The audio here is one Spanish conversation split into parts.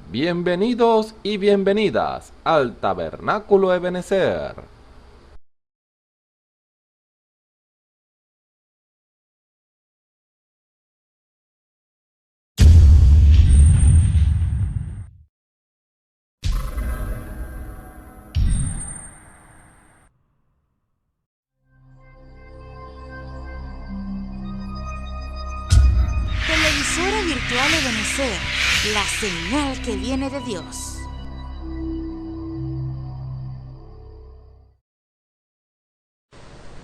Bienvenidos y bienvenidas al Tabernáculo Ebenezer. Televisora virtual Ebenezer, la señal que viene de Dios.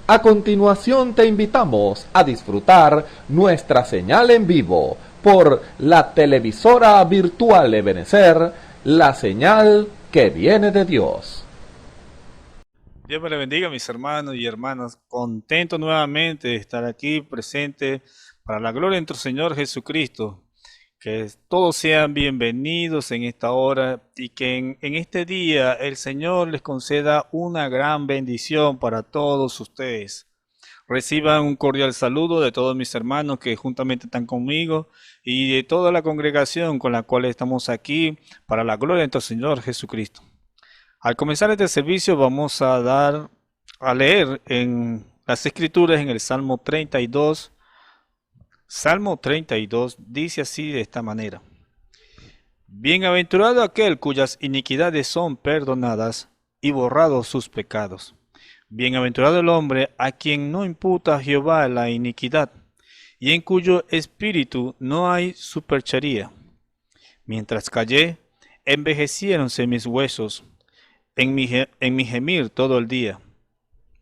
A continuación te invitamos a disfrutar nuestra señal en vivo por la televisora virtual Ebenezer, la señal que viene de Dios. Dios me le bendiga, mis hermanos y hermanas. Contento nuevamente de estar aquí presente para la gloria de nuestro Señor Jesucristo. Que todos sean bienvenidos en esta hora y que en este día el Señor les conceda una gran bendición para todos ustedes. Reciban un cordial saludo de todos mis hermanos que juntamente están conmigo y de toda la congregación con la cual estamos aquí para la gloria de nuestro Señor Jesucristo. Al comenzar este servicio vamos a leer en las Escrituras en el Salmo 32. Salmo 32 dice así de esta manera: Bienaventurado aquel cuyas iniquidades son perdonadas y borrados sus pecados. Bienaventurado el hombre a quien no imputa Jehová la iniquidad y en cuyo espíritu no hay superchería. Mientras callé, envejeciéronse mis huesos en mi gemir todo el día,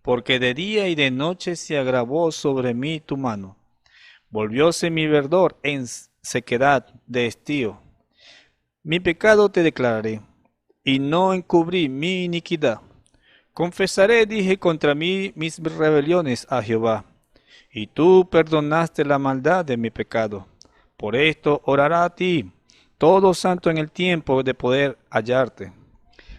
porque de día y de noche se agravó sobre mí tu mano. Volvióse mi verdor en sequedad de estío. Mi pecado te declararé, y no encubrí mi iniquidad. Confesaré, dije, contra mí mis rebeliones a Jehová, y tú perdonaste la maldad de mi pecado. Por esto orará a ti, todo santo en el tiempo de poder hallarte.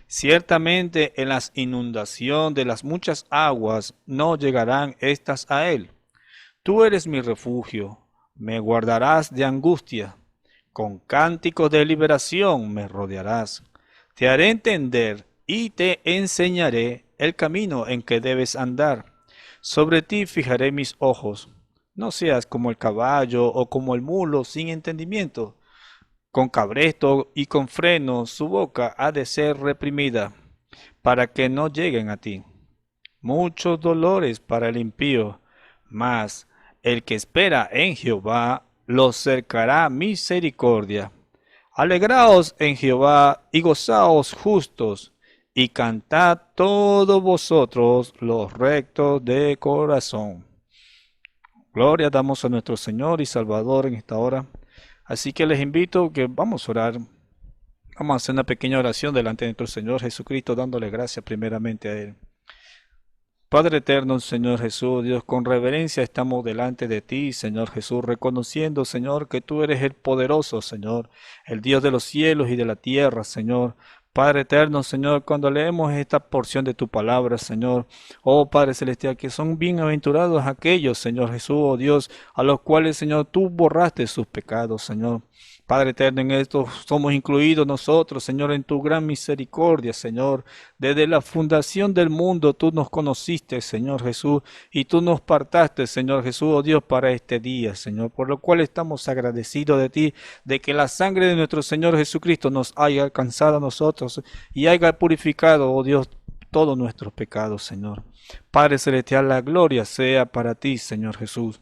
Ciertamente en la inundación de las muchas aguas no llegarán estas a él. Tú eres mi refugio, me guardarás de angustia. Con cánticos de liberación me rodearás. Te haré entender y te enseñaré el camino en que debes andar. Sobre ti fijaré mis ojos. No seas como el caballo o como el mulo sin entendimiento. Con cabresto y con freno su boca ha de ser reprimida, para que no lleguen a ti. Muchos dolores para el impío, mas el que espera en Jehová los cercará misericordia. Alegraos en Jehová y gozaos justos, y cantad todos vosotros los rectos de corazón. Gloria damos a nuestro Señor y Salvador en esta hora. Así que les invito que vamos a orar. Vamos a hacer una pequeña oración delante de nuestro Señor Jesucristo, dándole gracias primeramente a Él. Padre eterno, Señor Jesús, Dios, con reverencia estamos delante de ti, Señor Jesús, reconociendo, Señor, que tú eres el poderoso, Señor, el Dios de los cielos y de la tierra, Señor. Padre eterno, Señor, cuando leemos esta porción de tu palabra, Señor, oh Padre celestial, que son bienaventurados aquellos, Señor Jesús, oh Dios, a los cuales, Señor, tú borraste sus pecados, Señor. Padre eterno, en esto somos incluidos nosotros, Señor, en tu gran misericordia, Señor. Desde la fundación del mundo tú nos conociste, Señor Jesús, y tú nos partaste, Señor Jesús, oh Dios, para este día, Señor, por lo cual estamos agradecidos de ti, de que la sangre de nuestro Señor Jesucristo nos haya alcanzado a nosotros y haya purificado, oh Dios, todos nuestros pecados, Señor. Padre celestial, la gloria sea para ti, Señor Jesús.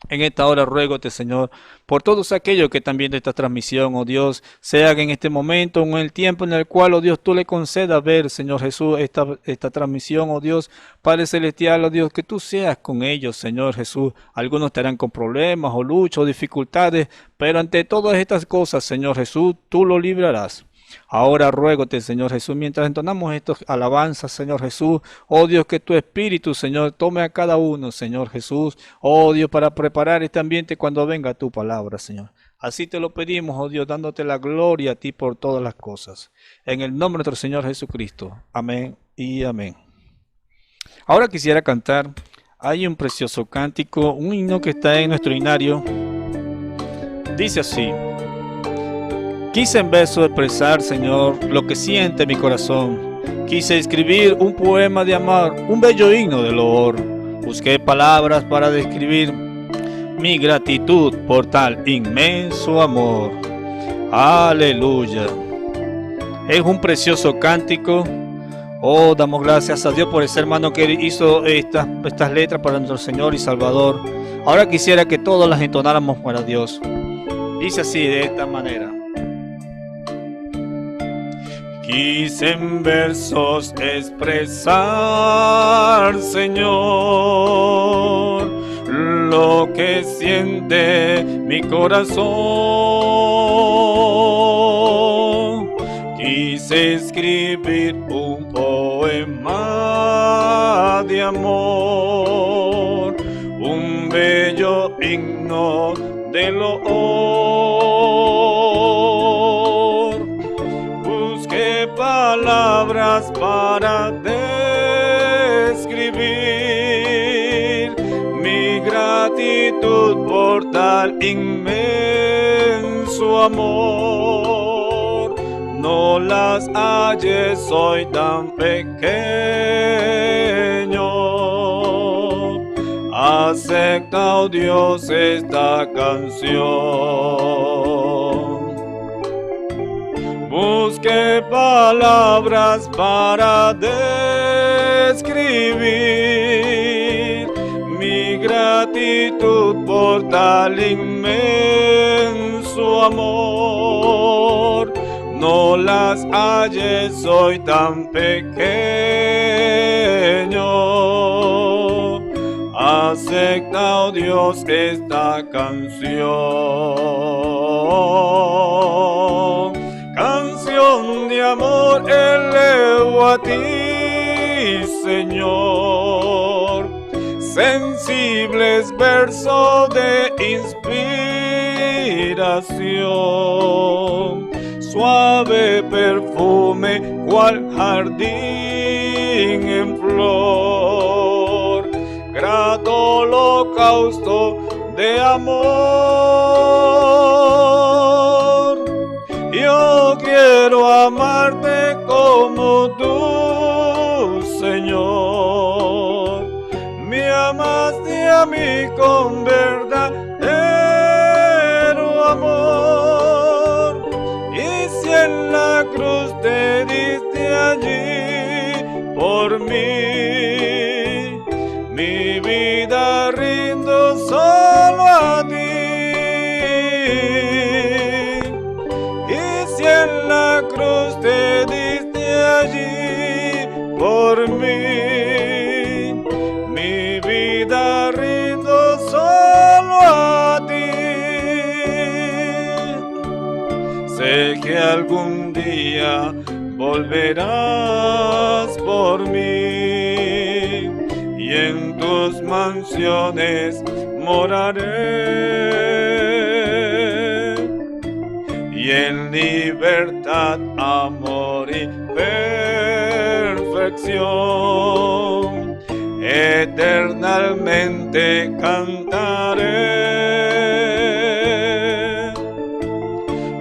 En esta hora ruégote, Señor, por todos aquellos que están viendo esta transmisión, oh Dios, sea que en este momento, en el tiempo en el cual, oh Dios, tú le concedas ver, Señor Jesús, esta transmisión, oh Dios, Padre Celestial, oh Dios, que tú seas con ellos, Señor Jesús. Algunos estarán con problemas o luchas o dificultades, pero ante todas estas cosas, Señor Jesús, tú lo librarás. Ahora ruégote, Señor Jesús, mientras entonamos estas alabanzas, Señor Jesús, oh Dios, que tu Espíritu, Señor, tome a cada uno, Señor Jesús, oh Dios, para preparar este ambiente cuando venga tu palabra, Señor. Así te lo pedimos, oh Dios, dándote la gloria a ti por todas las cosas. En el nombre de nuestro Señor Jesucristo. Amén y amén. Ahora quisiera cantar, hay un precioso cántico, un himno que está en nuestro himnario. Dice así: Quise en verso expresar, Señor, lo que siente mi corazón. Quise escribir un poema de amor, un bello himno de loor. Busqué palabras para describir mi gratitud por tal inmenso amor. Aleluya. Es un precioso cántico. Oh, damos gracias a Dios por ese hermano que hizo estas letras para nuestro Señor y Salvador. Ahora quisiera que todos las entonáramos para Dios. Dice así, de esta manera. Quise en versos expresar, Señor, lo que siente mi corazón. Quise escribir un poema de amor, un bello himno de loor. Busqué palabras para describir mi gratitud por tal inmenso amor. No las hallé, soy tan pequeño. Acepta, oh Dios, esta canción. Busqué palabras para describir mi gratitud por tal inmenso amor. No las hallé, soy tan pequeño. Acepta, oh Dios, esta canción. Canción de amor elevo a ti, Señor. Sensibles versos de inspiración. Suave perfume, cual jardín en flor. Grato holocausto de amor. Yo quiero amarte como tú, Señor. Me amaste a mí con verdadero amor. Y si en la cruz te diste allí por mí, mi vida rindo solo a ti. Y en la cruz te diste allí por mí, mi vida rindo solo a ti. Sé que algún día volverás por mí y en tus mansiones moraré. Y en libertad, amor y perfección, eternalmente cantaré.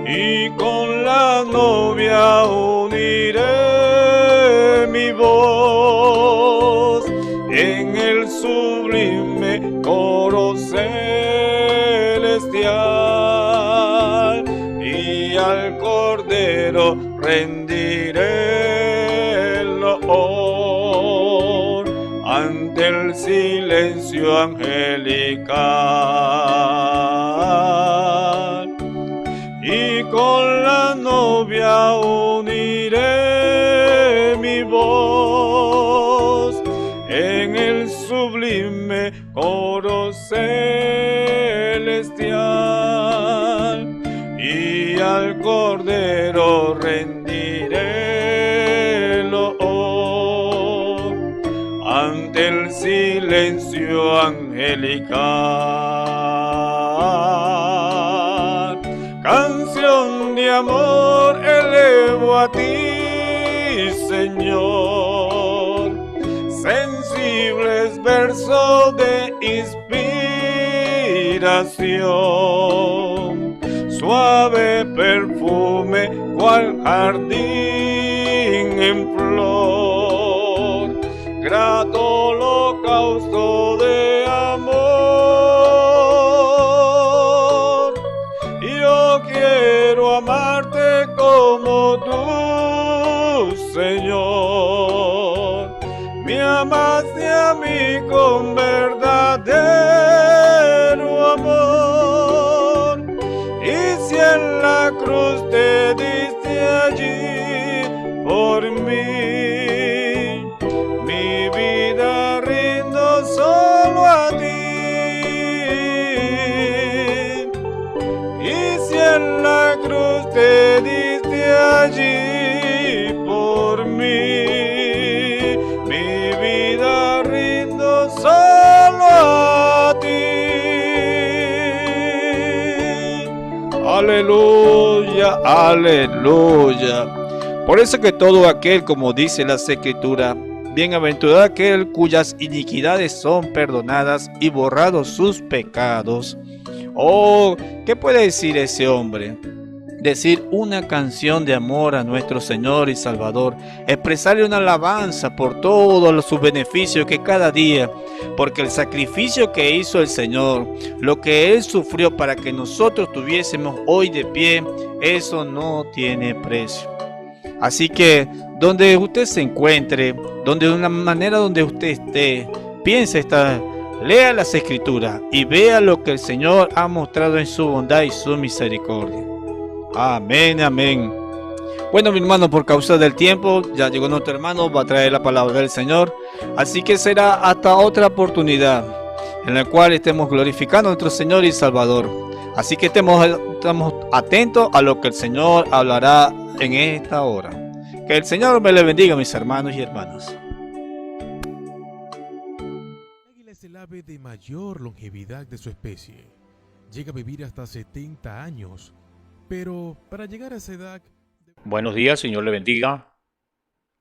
Y con la novia uniré mi voz en el sublime coro celestial. Y al Cordero rendiré el honor ante el silencio angelical. Y con la novia uniré mi voz en el sublime coro celestial. Y al Cordero rendiré el honor ante el silencio angelical. Canción de amor elevo a ti, Señor. Sensibles versos de inspiración. suave perfume, cual jardín en flor, grato holocausto de amor. Yo quiero amarte como tú, Señor. Me amaste a mí con verdadero amor, y si en la cruz te diste allí por mí, mi vida rindo solo a ti. Y si en la cruz te diste allí por mí, mi vida rindo solo a ti. Aleluya, aleluya. Por eso que todo aquel, como dice la Escritura, bienaventurado aquel cuyas iniquidades son perdonadas y borrados sus pecados. Oh, ¿qué puede decir ese hombre? Decir una canción de amor a nuestro Señor y Salvador, expresarle una alabanza por todos sus beneficios que cada día, porque el sacrificio que hizo el Señor, lo que Él sufrió para que nosotros tuviésemos hoy de pie, eso no tiene precio. Así que donde usted se encuentre, donde de una manera donde usted esté, piense lea las Escrituras y vea lo que el Señor ha mostrado en su bondad y su misericordia. Amén, amén. Bueno, mi hermano, por causa del tiempo, ya llegó nuestro hermano, va a traer la palabra del Señor. Así que será hasta otra oportunidad en la cual estemos glorificando a nuestro Señor y Salvador. Así que estamos atentos a lo que el Señor hablará en esta hora. Que el Señor me le bendiga, mis hermanos y hermanas. El águila es el ave de mayor longevidad de su especie. Llega a vivir hasta 70 años. Pero para llegar a esa edad... Buenos días, Señor le bendiga.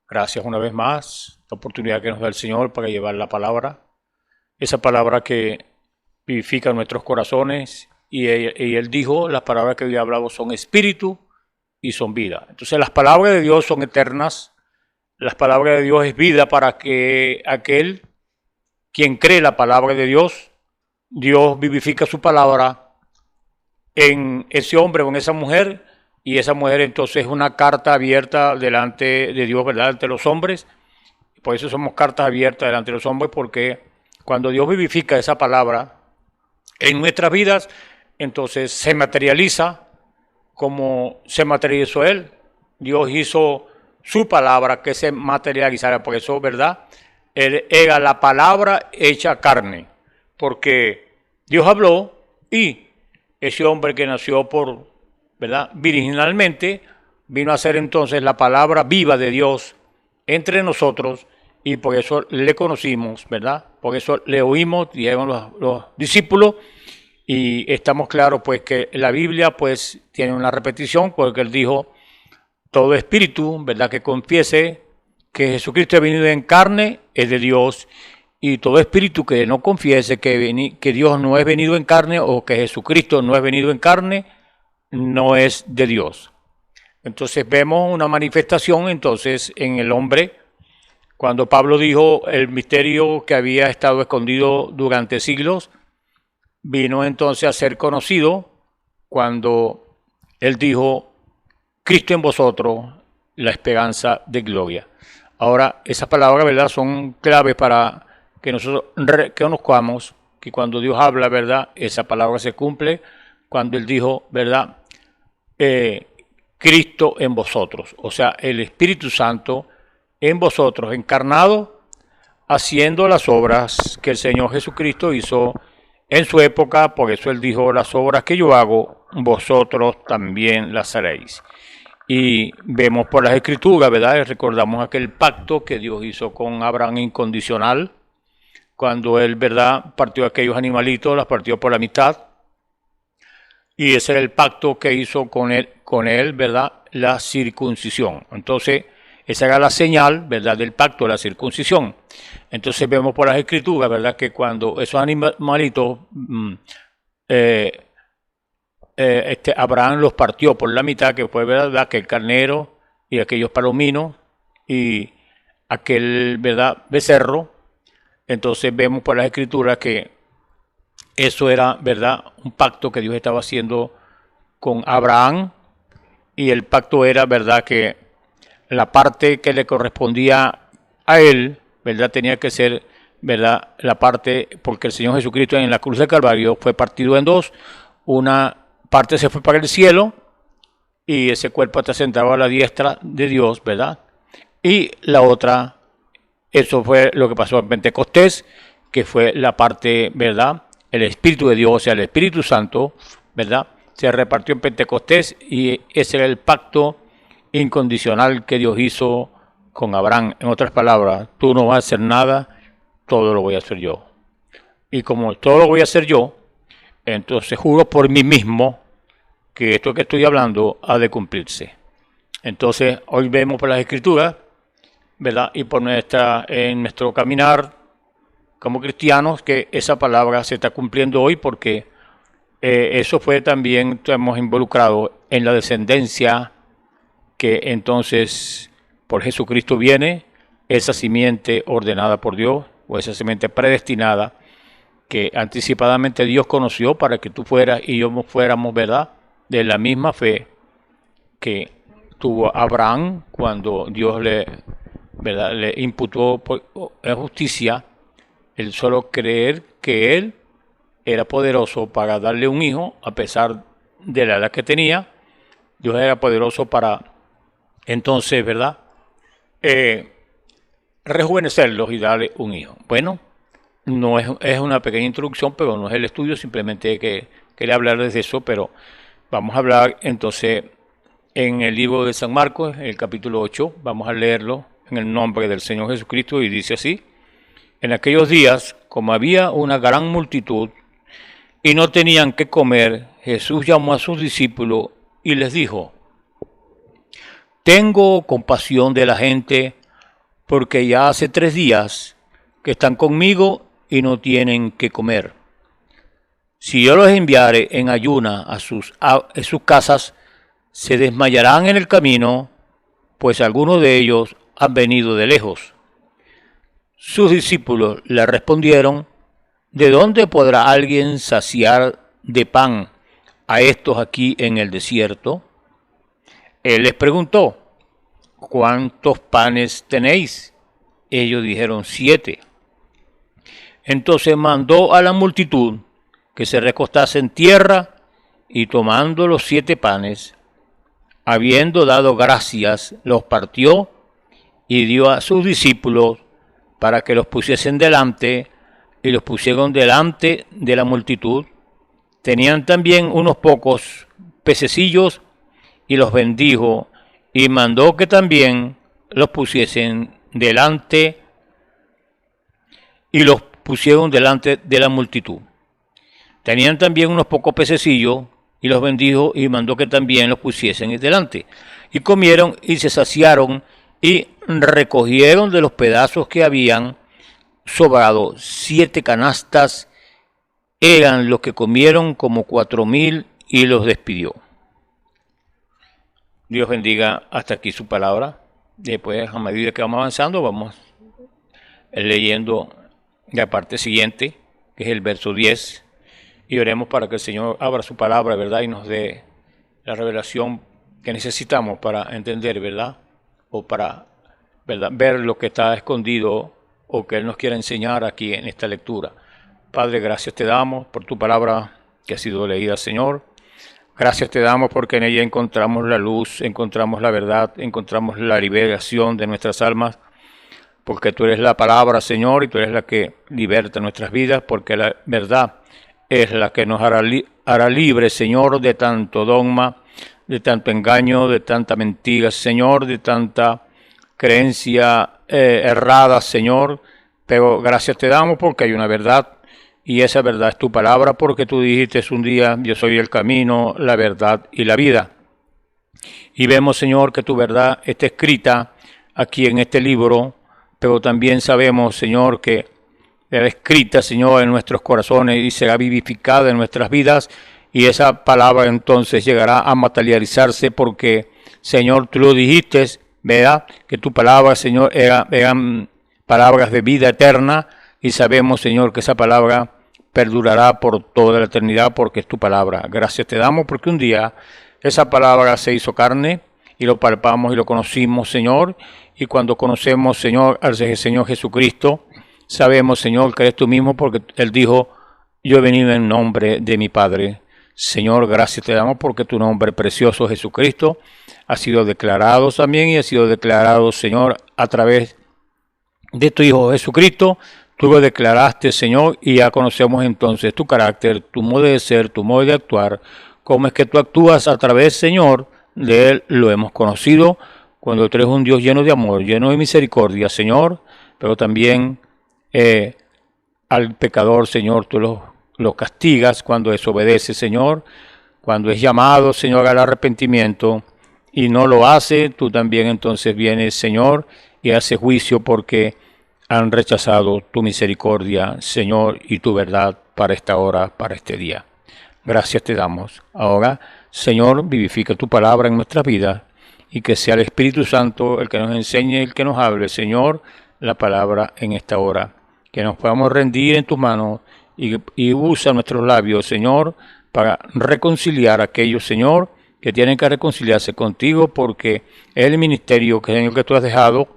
Gracias una vez más, la oportunidad que nos da el Señor para llevar la palabra. Esa palabra que vivifica nuestros corazones. Y Él dijo, las palabras que hoy he hablado son espíritu y son vida. Entonces las palabras de Dios son eternas. Las palabras de Dios es vida para que aquel quien cree la palabra de Dios, Dios vivifica su palabra en ese hombre o en esa mujer, y esa mujer entonces es una carta abierta delante de Dios, ¿verdad? Ante los hombres. Por eso somos cartas abiertas delante de los hombres, porque cuando Dios vivifica esa palabra en nuestras vidas, entonces se materializa como se materializó Él. Dios hizo su palabra que se materializara. Por eso, ¿verdad? Él era la palabra hecha carne, porque Dios habló y ese hombre que nació ¿verdad? Virginalmente, vino a ser entonces la palabra viva de Dios entre nosotros, y por eso le conocimos, ¿verdad? Por eso le oímos, dijeron los discípulos, y estamos claros pues que la Biblia pues tiene una repetición, porque Él dijo, todo espíritu, ¿verdad?, que confiese que Jesucristo ha venido en carne es de Dios, y todo espíritu que no confiese que Dios no es venido en carne, o que Jesucristo no es venido en carne, no es de Dios. Entonces vemos una manifestación entonces en el hombre, cuando Pablo dijo el misterio que había estado escondido durante siglos, vino entonces a ser conocido cuando él dijo, Cristo en vosotros, la esperanza de gloria. Ahora, esas palabras, ¿verdad?, son claves para que nosotros reconozcamos que cuando Dios habla, ¿verdad?, esa palabra se cumple cuando Él dijo, ¿verdad?, Cristo en vosotros, o sea, el Espíritu Santo en vosotros, encarnado, haciendo las obras que el Señor Jesucristo hizo en su época. Por eso Él dijo, las obras que yo hago, vosotros también las haréis. Y vemos por las Escrituras, ¿verdad?, recordamos aquel pacto que Dios hizo con Abraham incondicional, cuando Él, ¿verdad?, partió aquellos animalitos, las partió por la mitad. Y ese era el pacto que hizo con él, ¿verdad?, la circuncisión. Entonces, esa era la señal, ¿verdad?, del pacto de la circuncisión. Entonces vemos por las Escrituras, ¿verdad?, que cuando esos animalitos Abraham los partió por la mitad, que fue verdad que el carnero y aquellos palominos y aquel verdad becerro. Entonces vemos por las escrituras que eso era verdad un pacto que Dios estaba haciendo con Abraham, y el pacto era verdad que la parte que le correspondía a él, verdad, tenía que ser verdad la parte, porque el Señor Jesucristo en la cruz del Calvario fue partido en dos. Una parte se fue para el cielo y ese cuerpo está sentado a la diestra de Dios, verdad, y la otra, eso fue lo que pasó en Pentecostés, que fue la parte, verdad, el Espíritu de Dios, o sea, el Espíritu Santo, verdad, se repartió en Pentecostés, y ese era el pacto incondicional que Dios hizo con Abraham. En otras palabras, tú no vas a hacer nada, todo lo voy a hacer yo. Y como todo lo voy a hacer yo, entonces juro por mí mismo que esto que estoy hablando ha de cumplirse. Entonces hoy vemos por las Escrituras, ¿verdad? Y por en nuestro caminar como cristianos, que esa palabra se está cumpliendo hoy, porque eso fue también, estamos involucrados en la descendencia que entonces por Jesucristo viene, esa simiente ordenada por Dios, o esa simiente predestinada, que anticipadamente Dios conoció para que tú fueras y yo fuéramos, ¿verdad?, de la misma fe que tuvo Abraham cuando Dios ¿verdad?, le imputó en justicia el solo creer que él era poderoso para darle un hijo, a pesar de la edad que tenía. Dios era poderoso para entonces, ¿verdad?, rejuvenecerlos y darle un hijo. Bueno, no es una pequeña introducción, pero no es el estudio, simplemente que quería hablarles de eso. Pero vamos a hablar entonces en el libro de San Marcos, en el capítulo 8, vamos a leerlo en el nombre del Señor Jesucristo, y dice así: en aquellos días, como había una gran multitud y no tenían qué comer, Jesús llamó a sus discípulos y les dijo: tengo compasión de la gente, porque ya hace 3 días que están conmigo y no tienen qué comer. Si yo los enviare en ayuna a sus casas, se desmayarán en el camino, pues algunos de ellos han venido de lejos. Sus discípulos le respondieron: ¿de dónde podrá alguien saciar de pan a estos aquí en el desierto? Él les preguntó: ¿cuántos panes tenéis? Ellos dijeron: 7. Entonces mandó a la multitud que se recostase en tierra, y tomando los 7 panes, habiendo dado gracias, los partió y dio a sus discípulos para que los pusiesen delante, y los pusieron delante de la multitud. Tenían también unos pocos pececillos, y los bendijo, y mandó que también los pusiesen delante, y los pusieron delante de la multitud. Tenían también unos pocos pececillos, y los bendijo, y mandó que también los pusiesen delante. Y comieron y se saciaron, y recogieron de los pedazos que habían sobrado 7 canastas. Eran los que comieron como 4,000, y los despidió. Dios bendiga hasta aquí su palabra. Después, a medida que vamos avanzando, vamos leyendo la parte siguiente, que es el verso 10, y oremos para que el Señor abra su palabra, ¿verdad?, y nos dé la revelación que necesitamos para entender, ¿verdad?, o para, ¿verdad?, ver lo que está escondido o que Él nos quiere enseñar aquí en esta lectura. Padre, gracias te damos por tu palabra que ha sido leída, Señor. Gracias te damos porque en ella encontramos la luz, encontramos la verdad, encontramos la liberación de nuestras almas, porque tú eres la palabra, Señor, y tú eres la que liberta nuestras vidas, porque la verdad es la que nos hará libres, Señor, de tanto dogma, de tanto engaño, de tanta mentira, Señor, de tanta creencia errada, Señor. Pero gracias te damos porque hay una verdad, y esa verdad es tu palabra, porque tú dijiste un día: yo soy el camino, la verdad y la vida. Y vemos, Señor, que tu verdad está escrita aquí en este libro, pero también sabemos, Señor, que será escrita, Señor, en nuestros corazones y será vivificada en nuestras vidas, y esa palabra entonces llegará a materializarse porque, Señor, tú lo dijiste, ¿verdad? Que tu palabra, Señor, eran palabras de vida eterna y sabemos, Señor, que esa palabra perdurará por toda la eternidad porque es tu palabra. Gracias te damos porque un día esa palabra se hizo carne y lo palpamos y lo conocimos, Señor. Y cuando conocemos, Señor, al Señor Jesucristo, sabemos, Señor, que eres tú mismo porque Él dijo, yo he venido en nombre de mi Padre. Señor, gracias te damos porque tu nombre precioso, Jesucristo, ha sido declarado también y ha sido declarado, Señor, a través de tu Hijo Jesucristo. Tú lo declaraste, Señor, y ya conocemos entonces tu carácter, tu modo de ser, tu modo de actuar, cómo es que tú actúas a través, Señor, de Él lo hemos conocido, cuando tú eres un Dios lleno de amor, lleno de misericordia, Señor, pero también al pecador, Señor, tú lo castigas cuando desobedece, Señor, cuando es llamado, Señor, al arrepentimiento y no lo hace, tú también entonces vienes, Señor, y haces juicio porque han rechazado tu misericordia, Señor, y tu verdad para esta hora, para este día. Gracias te damos. Ahora, Señor, vivifica tu palabra en nuestras vidas y que sea el Espíritu Santo el que nos enseñe, el que nos hable, Señor, la palabra en esta hora. Que nos podamos rendir en tus manos y usa nuestros labios, Señor, para reconciliar a aquellos, Señor, que tienen que reconciliarse contigo porque es el ministerio, Señor, que tú has dejado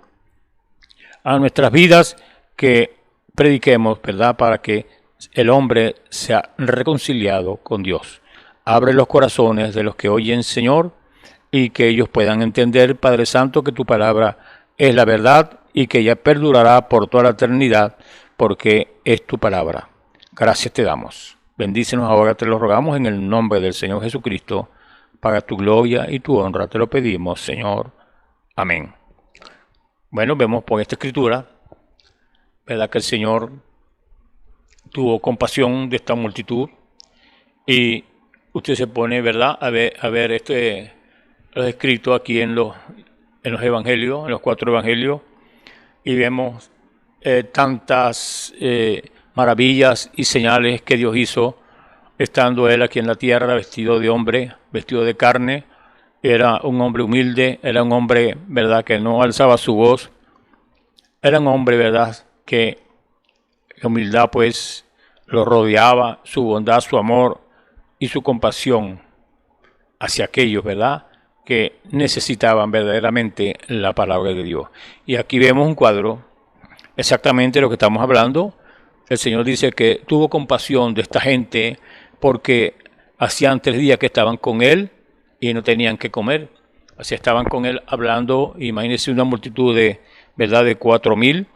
a nuestras vidas, que prediquemos, ¿verdad?, para que el hombre sea reconciliado con Dios. Abre los corazones de los que oyen, Señor, y que ellos puedan entender, Padre Santo, que tu palabra es la verdad y que ella perdurará por toda la eternidad, porque es tu palabra. Gracias te damos. Bendícenos ahora, te lo rogamos en el nombre del Señor Jesucristo, para tu gloria y tu honra, te lo pedimos, Señor. Amén. Bueno, vemos por esta escritura, ¿verdad?, que el Señor tuvo compasión de esta multitud y usted se pone, ¿verdad?, a ver lo escrito aquí en los evangelios, en los 4 evangelios, y vemos tantas maravillas y señales que Dios hizo estando Él aquí en la tierra, vestido de hombre, vestido de carne. Era un hombre humilde, era un hombre, ¿verdad?, que no alzaba su voz. Era un hombre, ¿verdad?, que la humildad pues lo rodeaba, su bondad, su amor y su compasión hacia aquellos, ¿verdad?, que necesitaban verdaderamente la palabra de Dios. Y aquí vemos un cuadro, exactamente lo que estamos hablando. El Señor dice que tuvo compasión de esta gente porque hacían 3 días que estaban con Él y no tenían que comer. Así estaban con Él hablando. Imagínense una multitud de, ¿verdad?, de 4,000.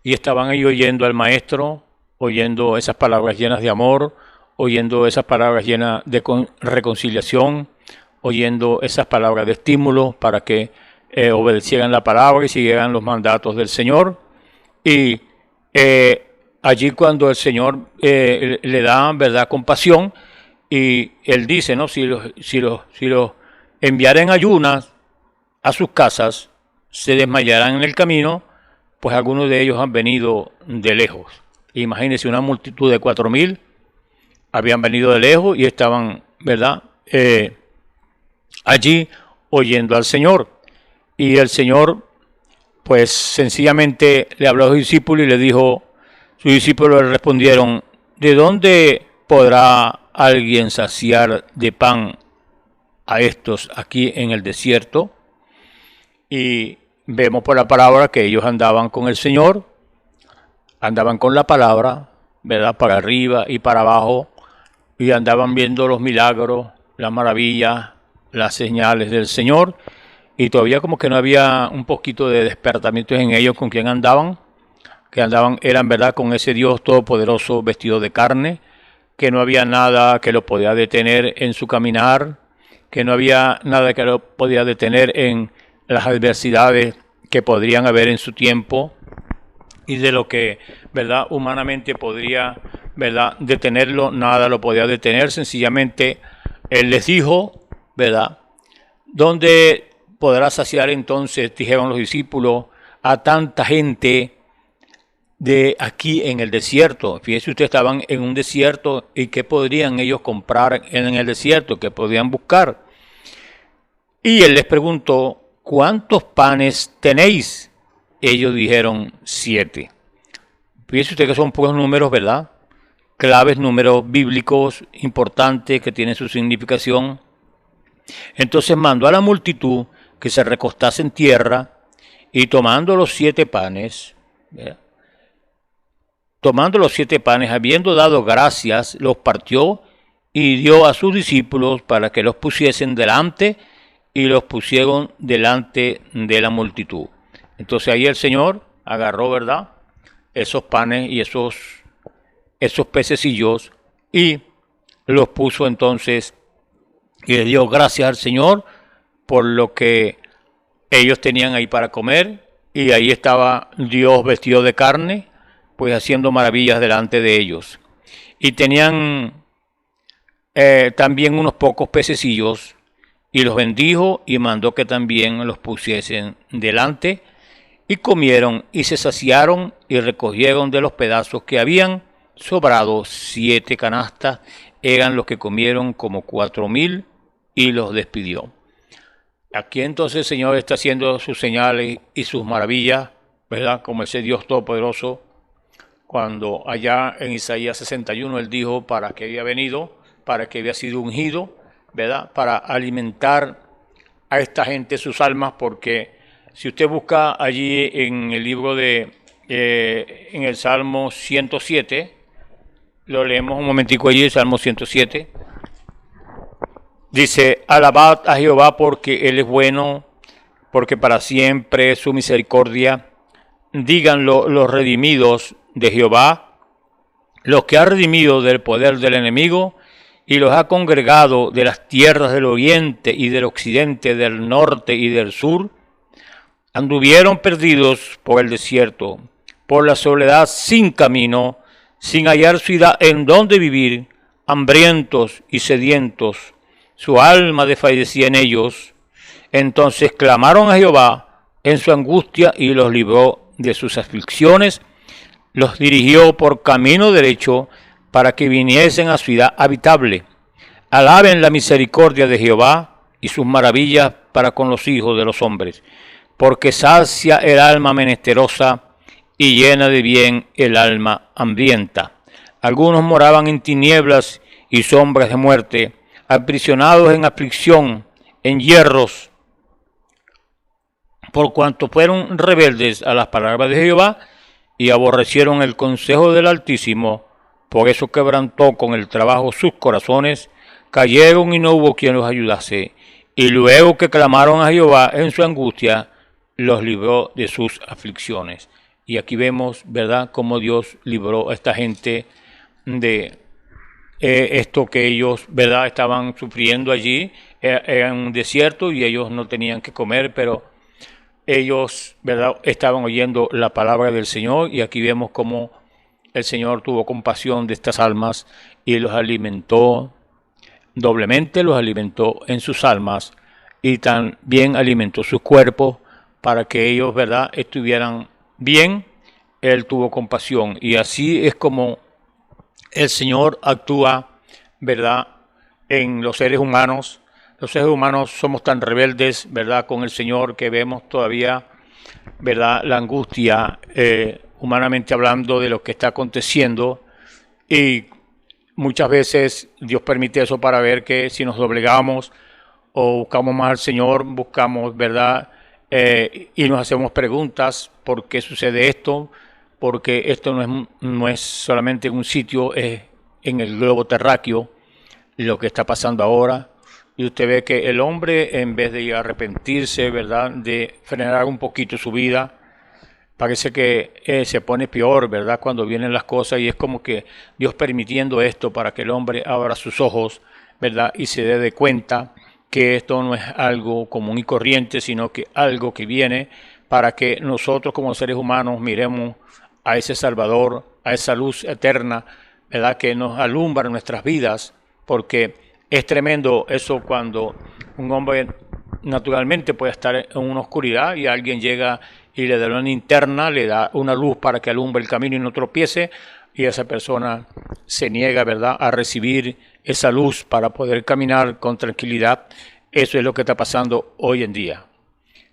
Y estaban ahí oyendo al Maestro, oyendo esas palabras llenas de amor, oyendo esas palabras llenas de reconciliación, oyendo esas palabras de estímulo para que obedecieran la palabra y siguieran los mandatos del Señor. Y allí cuando el Señor le da, ¿verdad?, compasión, y Él dice, ¿no?, si los enviaren ayunas a sus casas, se desmayarán en el camino, pues algunos de ellos han venido de lejos. Imagínense, una multitud de 4,000 habían venido de lejos y estaban, ¿verdad?, allí oyendo al Señor. Y el Señor pues sencillamente le habló a sus discípulos y le dijo, sus discípulos le respondieron, ¿de dónde podrá alguien saciar de pan a estos aquí en el desierto? Y vemos por la palabra que ellos andaban con el Señor, andaban con la palabra, ¿verdad?, para arriba y para abajo, y andaban viendo los milagros, las maravillas, las señales del Señor, y todavía como que no había un poquito de despertamiento en ellos con quien andaban, eran, ¿verdad?, con ese Dios todopoderoso vestido de carne, que no había nada que lo podía detener en su caminar, que no había nada que lo podía detener en las adversidades que podrían haber en su tiempo, y de lo que, ¿verdad?, humanamente podría, ¿verdad?, detenerlo, nada lo podía detener. Sencillamente Él les dijo, ¿verdad?, ¿dónde podrá saciar entonces, dijeron los discípulos, a tanta gente de aquí en el desierto. Fíjense, ustedes estaban en un desierto y qué podrían ellos comprar en el desierto, qué podían buscar. Y él les preguntó, ¿cuántos panes tenéis? Ellos dijeron 7. Fíjense ustedes que son pocos números, ¿verdad? Claves, números bíblicos importantes que tienen su significación. Entonces mandó a la multitud que se recostase en tierra y tomando los 7 panes, ¿verdad? Tomando los 7 panes, habiendo dado gracias, los partió y dio a sus discípulos para que los pusiesen delante, y los pusieron delante de la multitud. Entonces ahí el Señor agarró, ¿verdad?, esos panes y esos pececillos y los puso entonces y le dio gracias al Señor por lo que ellos tenían ahí para comer. Y ahí estaba Dios vestido de carne, pues haciendo maravillas delante de ellos. Y tenían también unos pocos pececillos, y los bendijo y mandó que también los pusiesen delante, y comieron y se saciaron y recogieron de los pedazos que habían sobrado 7 canastas, eran los que comieron como 4,000, y los despidió. Aquí entonces el Señor está haciendo sus señales y sus maravillas, ¿verdad?, como ese Dios todopoderoso. Cuando allá en Isaías 61 él dijo para qué había venido, para que había sido ungido, ¿verdad?, para alimentar a esta gente sus almas, porque si usted busca allí en el libro de, en el Salmo 107, lo leemos un momentico allí, el Salmo 107, dice, alabad a Jehová porque Él es bueno, porque para siempre es su misericordia. Díganlo los redimidos de Jehová, los que ha redimido del poder del enemigo, y los ha congregado de las tierras del oriente y del occidente, del norte y del sur. Anduvieron perdidos por el desierto, por la soledad sin camino, sin hallar ciudad en donde vivir, hambrientos y sedientos. Su alma desfallecía en ellos. Entonces clamaron a Jehová en su angustia y los libró de sus aflicciones. Los dirigió por camino derecho para que viniesen a ciudad habitable. Alaben la misericordia de Jehová y sus maravillas para con los hijos de los hombres, porque sacia el alma menesterosa y llena de bien el alma hambrienta. Algunos moraban en tinieblas y sombras de muerte, aprisionados en aflicción, en hierros, por cuanto fueron rebeldes a las palabras de Jehová y aborrecieron el consejo del Altísimo. Por eso quebrantó con el trabajo sus corazones, cayeron y no hubo quien los ayudase. Y luego que clamaron a Jehová en su angustia, los libró de sus aflicciones. Y aquí vemos, ¿verdad?, cómo Dios libró a esta gente de esto que ellos, ¿verdad?, estaban sufriendo allí. Era un desierto y ellos no tenían que comer, pero ellos, ¿verdad?, estaban oyendo la palabra del Señor. Y aquí vemos cómo el Señor tuvo compasión de estas almas y los alimentó doblemente, los alimentó en sus almas y también alimentó sus cuerpos para que ellos, ¿verdad?, estuvieran bien. Él tuvo compasión y así es como el Señor actúa, ¿verdad?, en los seres humanos. Los seres humanos somos tan rebeldes, ¿verdad?, con el Señor, que vemos todavía, ¿verdad?, la angustia, humanamente hablando, de lo que está aconteciendo, y muchas veces Dios permite eso para ver que si nos doblegamos o buscamos más al Señor, buscamos, ¿verdad?, y nos hacemos preguntas, ¿por qué sucede esto? Porque esto no es solamente un sitio, es en el globo terráqueo lo que está pasando ahora. Y usted ve que el hombre, en vez de arrepentirse, ¿verdad?, de frenar un poquito su vida, parece que se pone peor, ¿verdad?, cuando vienen las cosas, y es como que Dios permitiendo esto para que el hombre abra sus ojos, ¿verdad?, y se dé de cuenta que esto no es algo común y corriente, sino que algo que viene para que nosotros como seres humanos miremos a ese Salvador, a esa luz eterna, ¿verdad?, que nos alumbra nuestras vidas, porque es tremendo eso cuando un hombre naturalmente puede estar en una oscuridad y alguien llega y le da una linterna, le da una luz para que alumbre el camino y no tropiece, y esa persona se niega, ¿verdad?, a recibir esa luz para poder caminar con tranquilidad. Eso es lo que está pasando hoy en día,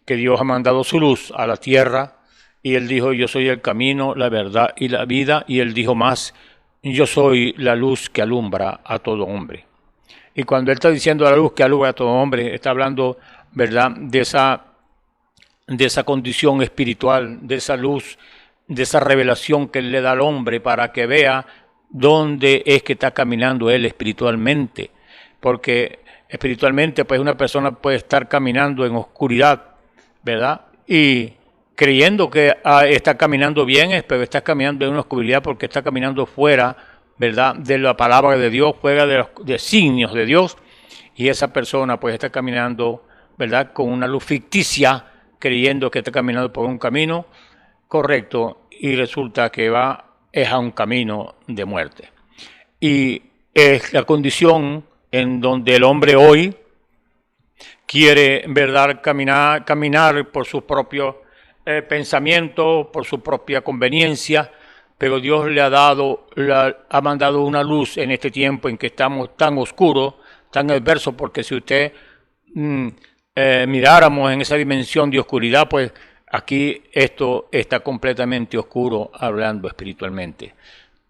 que Dios ha mandado su luz a la tierra, y Él dijo, yo soy el camino, la verdad y la vida, y Él dijo más, yo soy la luz que alumbra a todo hombre. Y cuando Él está diciendo la luz que alumbra a todo hombre, está hablando, ¿verdad?, de esa condición espiritual, de esa luz, de esa revelación que Él le da al hombre para que vea dónde es que está caminando él espiritualmente. Porque espiritualmente, pues una persona puede estar caminando en oscuridad, ¿verdad? Y creyendo que está caminando bien, pero está caminando en una oscuridad porque está caminando fuera, ¿verdad?, de la palabra de Dios, fuera de los designios de Dios. Y esa persona pues está caminando, ¿verdad?, con una luz ficticia, creyendo que está caminando por un camino correcto, y resulta que es a un camino de muerte. Y es la condición en donde el hombre hoy quiere, ¿verdad?, caminar por sus propios pensamientos, por su propia conveniencia, pero Dios le ha mandado una luz en este tiempo en que estamos tan oscuros, tan adversos, porque si usted miráramos en esa dimensión de oscuridad, pues aquí esto está completamente oscuro, hablando espiritualmente.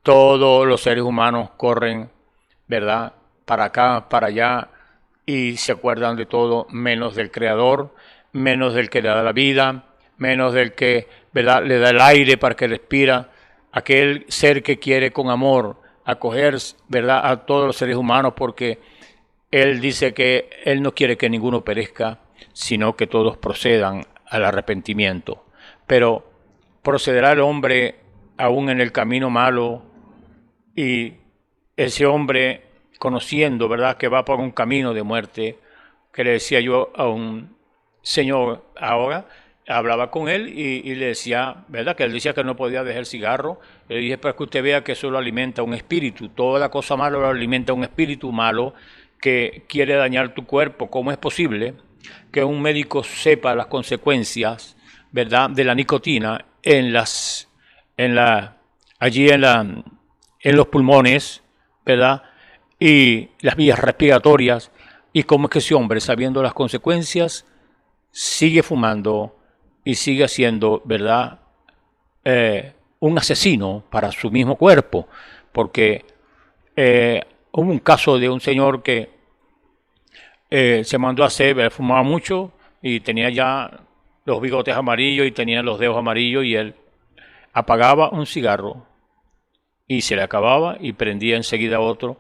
Todos los seres humanos corren, ¿verdad?, para acá, para allá, y se acuerdan de todo, menos del Creador, menos del que le da la vida, menos del que, ¿verdad?, le da el aire para que respira, aquel ser que quiere con amor acoger, ¿verdad?, a todos los seres humanos, porque Él dice que Él no quiere que ninguno perezca, sino que todos procedan al arrepentimiento. Pero procederá el hombre aún en el camino malo, y ese hombre, conociendo, ¿verdad?, que va por un camino de muerte, que le decía yo a un señor ahora, hablaba con él y le decía, ¿verdad?, que él decía que no podía dejar el cigarro. Le dije, para que usted vea que eso lo alimenta un espíritu, toda cosa mala lo alimenta un espíritu malo que quiere dañar tu cuerpo. ¿Cómo es posible que un médico sepa las consecuencias, ¿verdad?, de la nicotina allí en los pulmones, ¿verdad?, y las vías respiratorias? Y cómo es que ese hombre, sabiendo las consecuencias, sigue fumando y sigue siendo, ¿verdad?, un asesino para su mismo cuerpo. Porque hubo un caso de un señor que se mandó a hacer, él fumaba mucho y tenía ya los bigotes amarillos y tenía los dedos amarillos, y él apagaba un cigarro y se le acababa y prendía enseguida otro.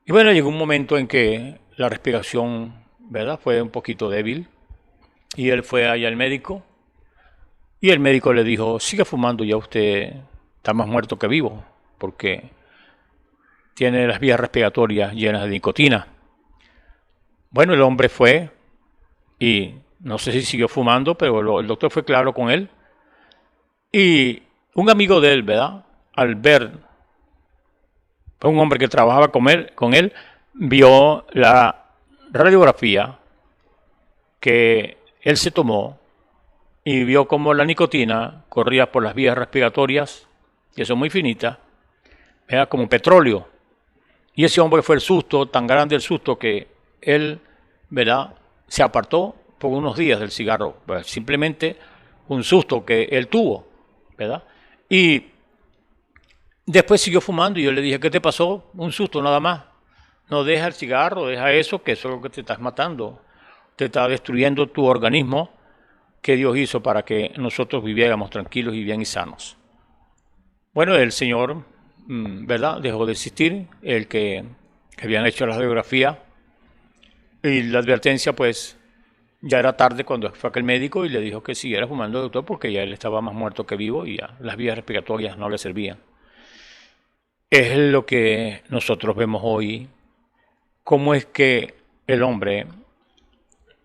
Y bueno, llegó un momento en que la respiración, ¿verdad?, fue un poquito débil, y él fue allá al médico, y el médico le dijo, sigue fumando, ya usted está más muerto que vivo, porque tiene las vías respiratorias llenas de nicotina. Bueno, el hombre fue, y no sé si siguió fumando, pero el doctor fue claro con él. Y un amigo de él, ¿verdad?, al ver, fue un hombre que trabajaba con él, vio la radiografía que él se tomó y vio cómo la nicotina corría por las vías respiratorias, que son muy finitas, era como petróleo. Y ese hombre fue el susto, tan grande el susto, que él, ¿verdad?, se apartó por unos días del cigarro. Pues simplemente un susto que él tuvo, ¿verdad? Y después siguió fumando, y yo le dije, ¿qué te pasó? Un susto nada más. No, deja el cigarro, deja eso, que eso es lo que te estás matando. Te está destruyendo tu organismo que Dios hizo para que nosotros viviéramos tranquilos y bien y sanos. Bueno, el señor, ¿verdad?, dejó de existir, el que habían hecho la radiografía, y la advertencia, pues, ya era tarde cuando fue aquel médico y le dijo que siguiera fumando, doctor, porque ya él estaba más muerto que vivo y ya las vías respiratorias no le servían. Es lo que nosotros vemos hoy, cómo es que el hombre,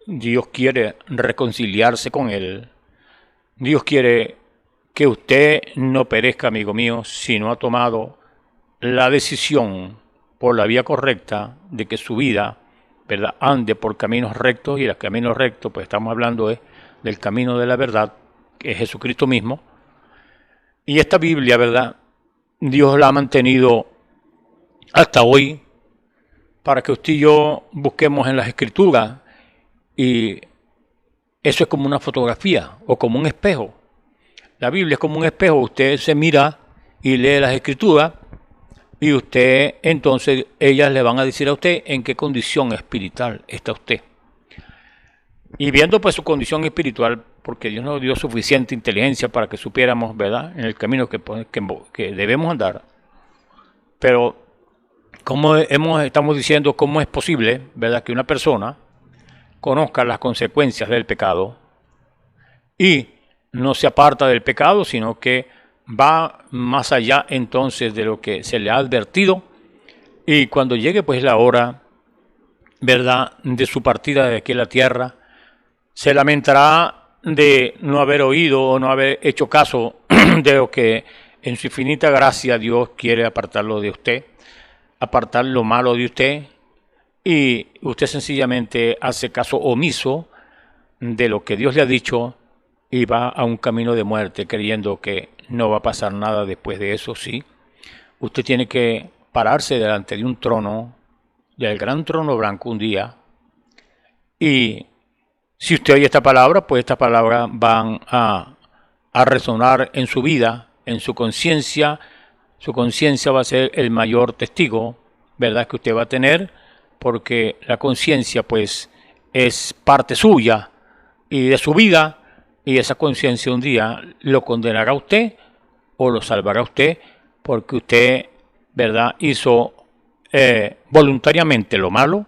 Dios quiere reconciliarse con él. Dios quiere que usted no perezca, amigo mío, si no ha tomado la decisión por la vía correcta de que su vida, ¿verdad?, ande por caminos rectos. Y los caminos rectos, pues estamos hablando del camino de la verdad, que es Jesucristo mismo. Y esta Biblia, ¿verdad? Dios la ha mantenido hasta hoy para que usted y yo busquemos en las Escrituras, y eso es como una fotografía o como un espejo. La Biblia es como un espejo, usted se mira y lee las Escrituras y usted, entonces, ellas le van a decir a usted en qué condición espiritual está usted. Y viendo pues su condición espiritual, porque Dios nos dio suficiente inteligencia para que supiéramos, ¿verdad?, en el camino que debemos andar. Pero como estamos diciendo, ¿cómo es posible, verdad, que una persona conozca las consecuencias del pecado y no se aparta del pecado, sino que va más allá entonces de lo que se le ha advertido, y cuando llegue pues la hora, verdad, de su partida de aquí a la tierra, se lamentará de no haber oído o no haber hecho caso de lo que en su infinita gracia Dios quiere apartarlo de usted, apartar lo malo de usted, y usted sencillamente hace caso omiso de lo que Dios le ha dicho y va a un camino de muerte creyendo que no va a pasar nada después de eso. Sí, usted tiene que pararse delante de un trono, del gran trono blanco un día, y si usted oye esta palabra, pues estas palabras van a resonar en su vida, en su conciencia. Su conciencia va a ser el mayor testigo, ¿verdad?, que usted va a tener, porque la conciencia pues es parte suya y de su vida, y esa conciencia un día lo condenará a usted o lo salvará a usted, porque usted, ¿verdad?, hizo voluntariamente lo malo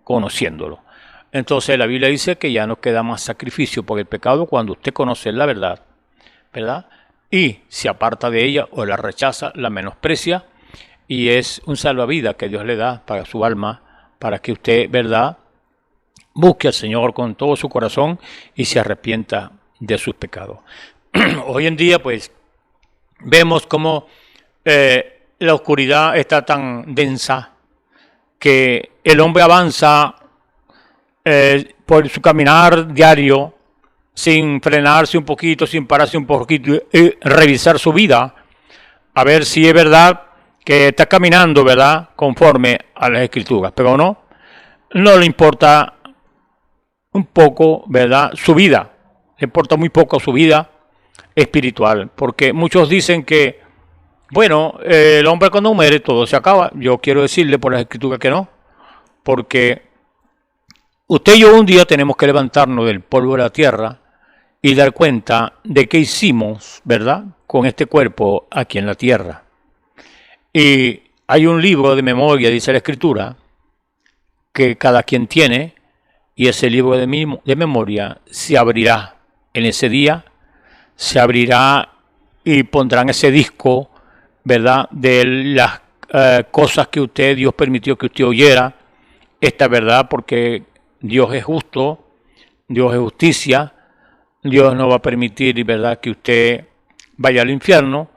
conociéndolo. Entonces la Biblia dice que ya no queda más sacrificio por el pecado cuando usted conoce la verdad, ¿verdad?, y se aparta de ella o la rechaza, la menosprecia, y es un salvavidas que Dios le da para su alma, para que usted, ¿verdad?, busque al Señor con todo su corazón y se arrepienta de sus pecados. Hoy en día, pues, vemos cómo la oscuridad está tan densa que el hombre avanza por su caminar diario sin frenarse un poquito, sin pararse un poquito y revisar su vida, a ver si es verdad que está caminando, ¿verdad?, conforme a las Escrituras, pero no le importa un poco, ¿verdad?, su vida, le importa muy poco su vida espiritual, porque muchos dicen que, bueno, el hombre cuando muere todo se acaba. Yo quiero decirle por las Escrituras que no, porque usted y yo un día tenemos que levantarnos del polvo de la tierra y dar cuenta de qué hicimos, ¿verdad?, con este cuerpo aquí en la tierra. Y hay un libro de memoria, dice la Escritura, que cada quien tiene, y ese libro de memoria se abrirá en ese día, se abrirá y pondrán ese disco, ¿verdad?, de las cosas que Dios permitió que usted oyera, esta verdad, porque Dios es justo, Dios es justicia, Dios no va a permitir, ¿verdad?, que usted vaya al infierno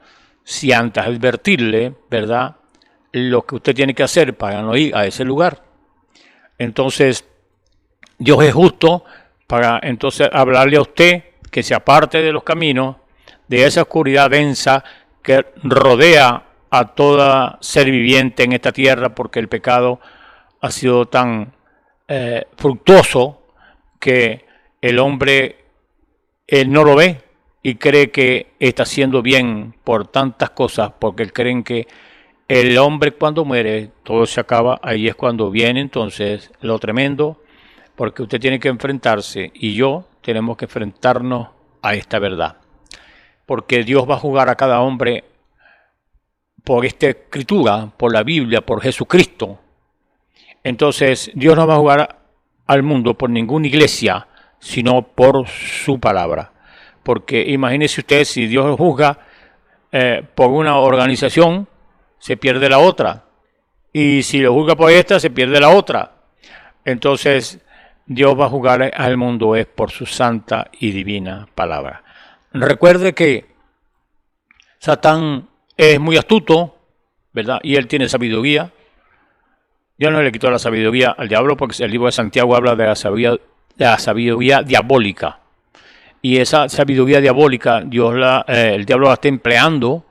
si antes advertirle, ¿verdad?, lo que usted tiene que hacer para no ir a ese lugar. Entonces, Dios es justo para entonces hablarle a usted que se aparte de los caminos, de esa oscuridad densa que rodea a todo ser viviente en esta tierra, porque el pecado ha sido tan fructuoso que el hombre él no lo ve y cree que está haciendo bien por tantas cosas, porque creen que el hombre cuando muere todo se acaba. Ahí es cuando viene entonces lo tremendo, porque usted tiene que enfrentarse y yo tenemos que enfrentarnos a esta verdad, porque Dios va a juzgar a cada hombre por esta Escritura, por la Biblia, por Jesucristo. Entonces Dios no va a juzgar al mundo por ninguna iglesia, sino por su palabra. Porque imagínese usted, si Dios lo juzga por una organización, se pierde la otra. Y si lo juzga por esta, se pierde la otra. Entonces Dios va a juzgar al mundo es por su santa y divina palabra. Recuerde que Satán es muy astuto, ¿verdad?, y él tiene sabiduría. Yo no le quito la sabiduría al diablo, porque el libro de Santiago habla de la sabiduría diabólica. Y esa sabiduría diabólica, el diablo la está empleando,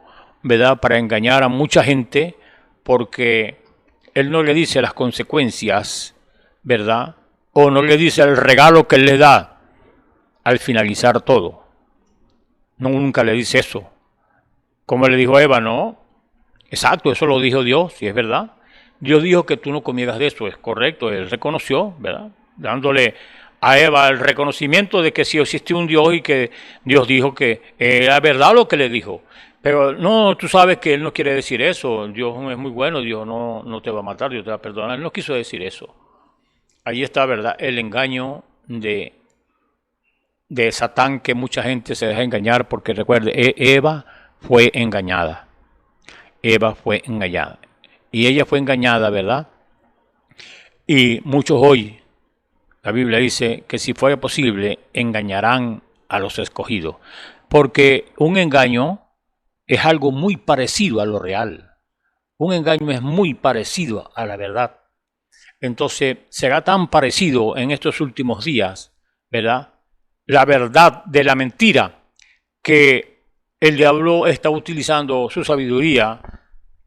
¿verdad?, para engañar a mucha gente, porque él no le dice las consecuencias, ¿verdad?, o no le dice el regalo que él le da al finalizar todo. No, nunca le dice eso. Como le dijo a Eva, no. Exacto, eso lo dijo Dios, si es verdad. Dios dijo que tú no comieras de eso, es correcto. Él reconoció, ¿verdad?, dándole a Eva el reconocimiento de que sí existe un Dios y que Dios dijo que era verdad lo que le dijo. Pero no, tú sabes que él no quiere decir eso. Dios es muy bueno, Dios no te va a matar, Dios te va a perdonar. Él no quiso decir eso. Ahí está, ¿verdad?, el engaño de Satán, que mucha gente se deja engañar, porque recuerde, Eva fue engañada. Eva fue engañada. Y ella fue engañada, ¿verdad? Y muchos hoy, la Biblia dice que si fuera posible, engañarán a los escogidos. Porque un engaño es algo muy parecido a lo real. Un engaño es muy parecido a la verdad. Entonces, será tan parecido en estos últimos días, ¿verdad?, la verdad de la mentira, que el diablo está utilizando su sabiduría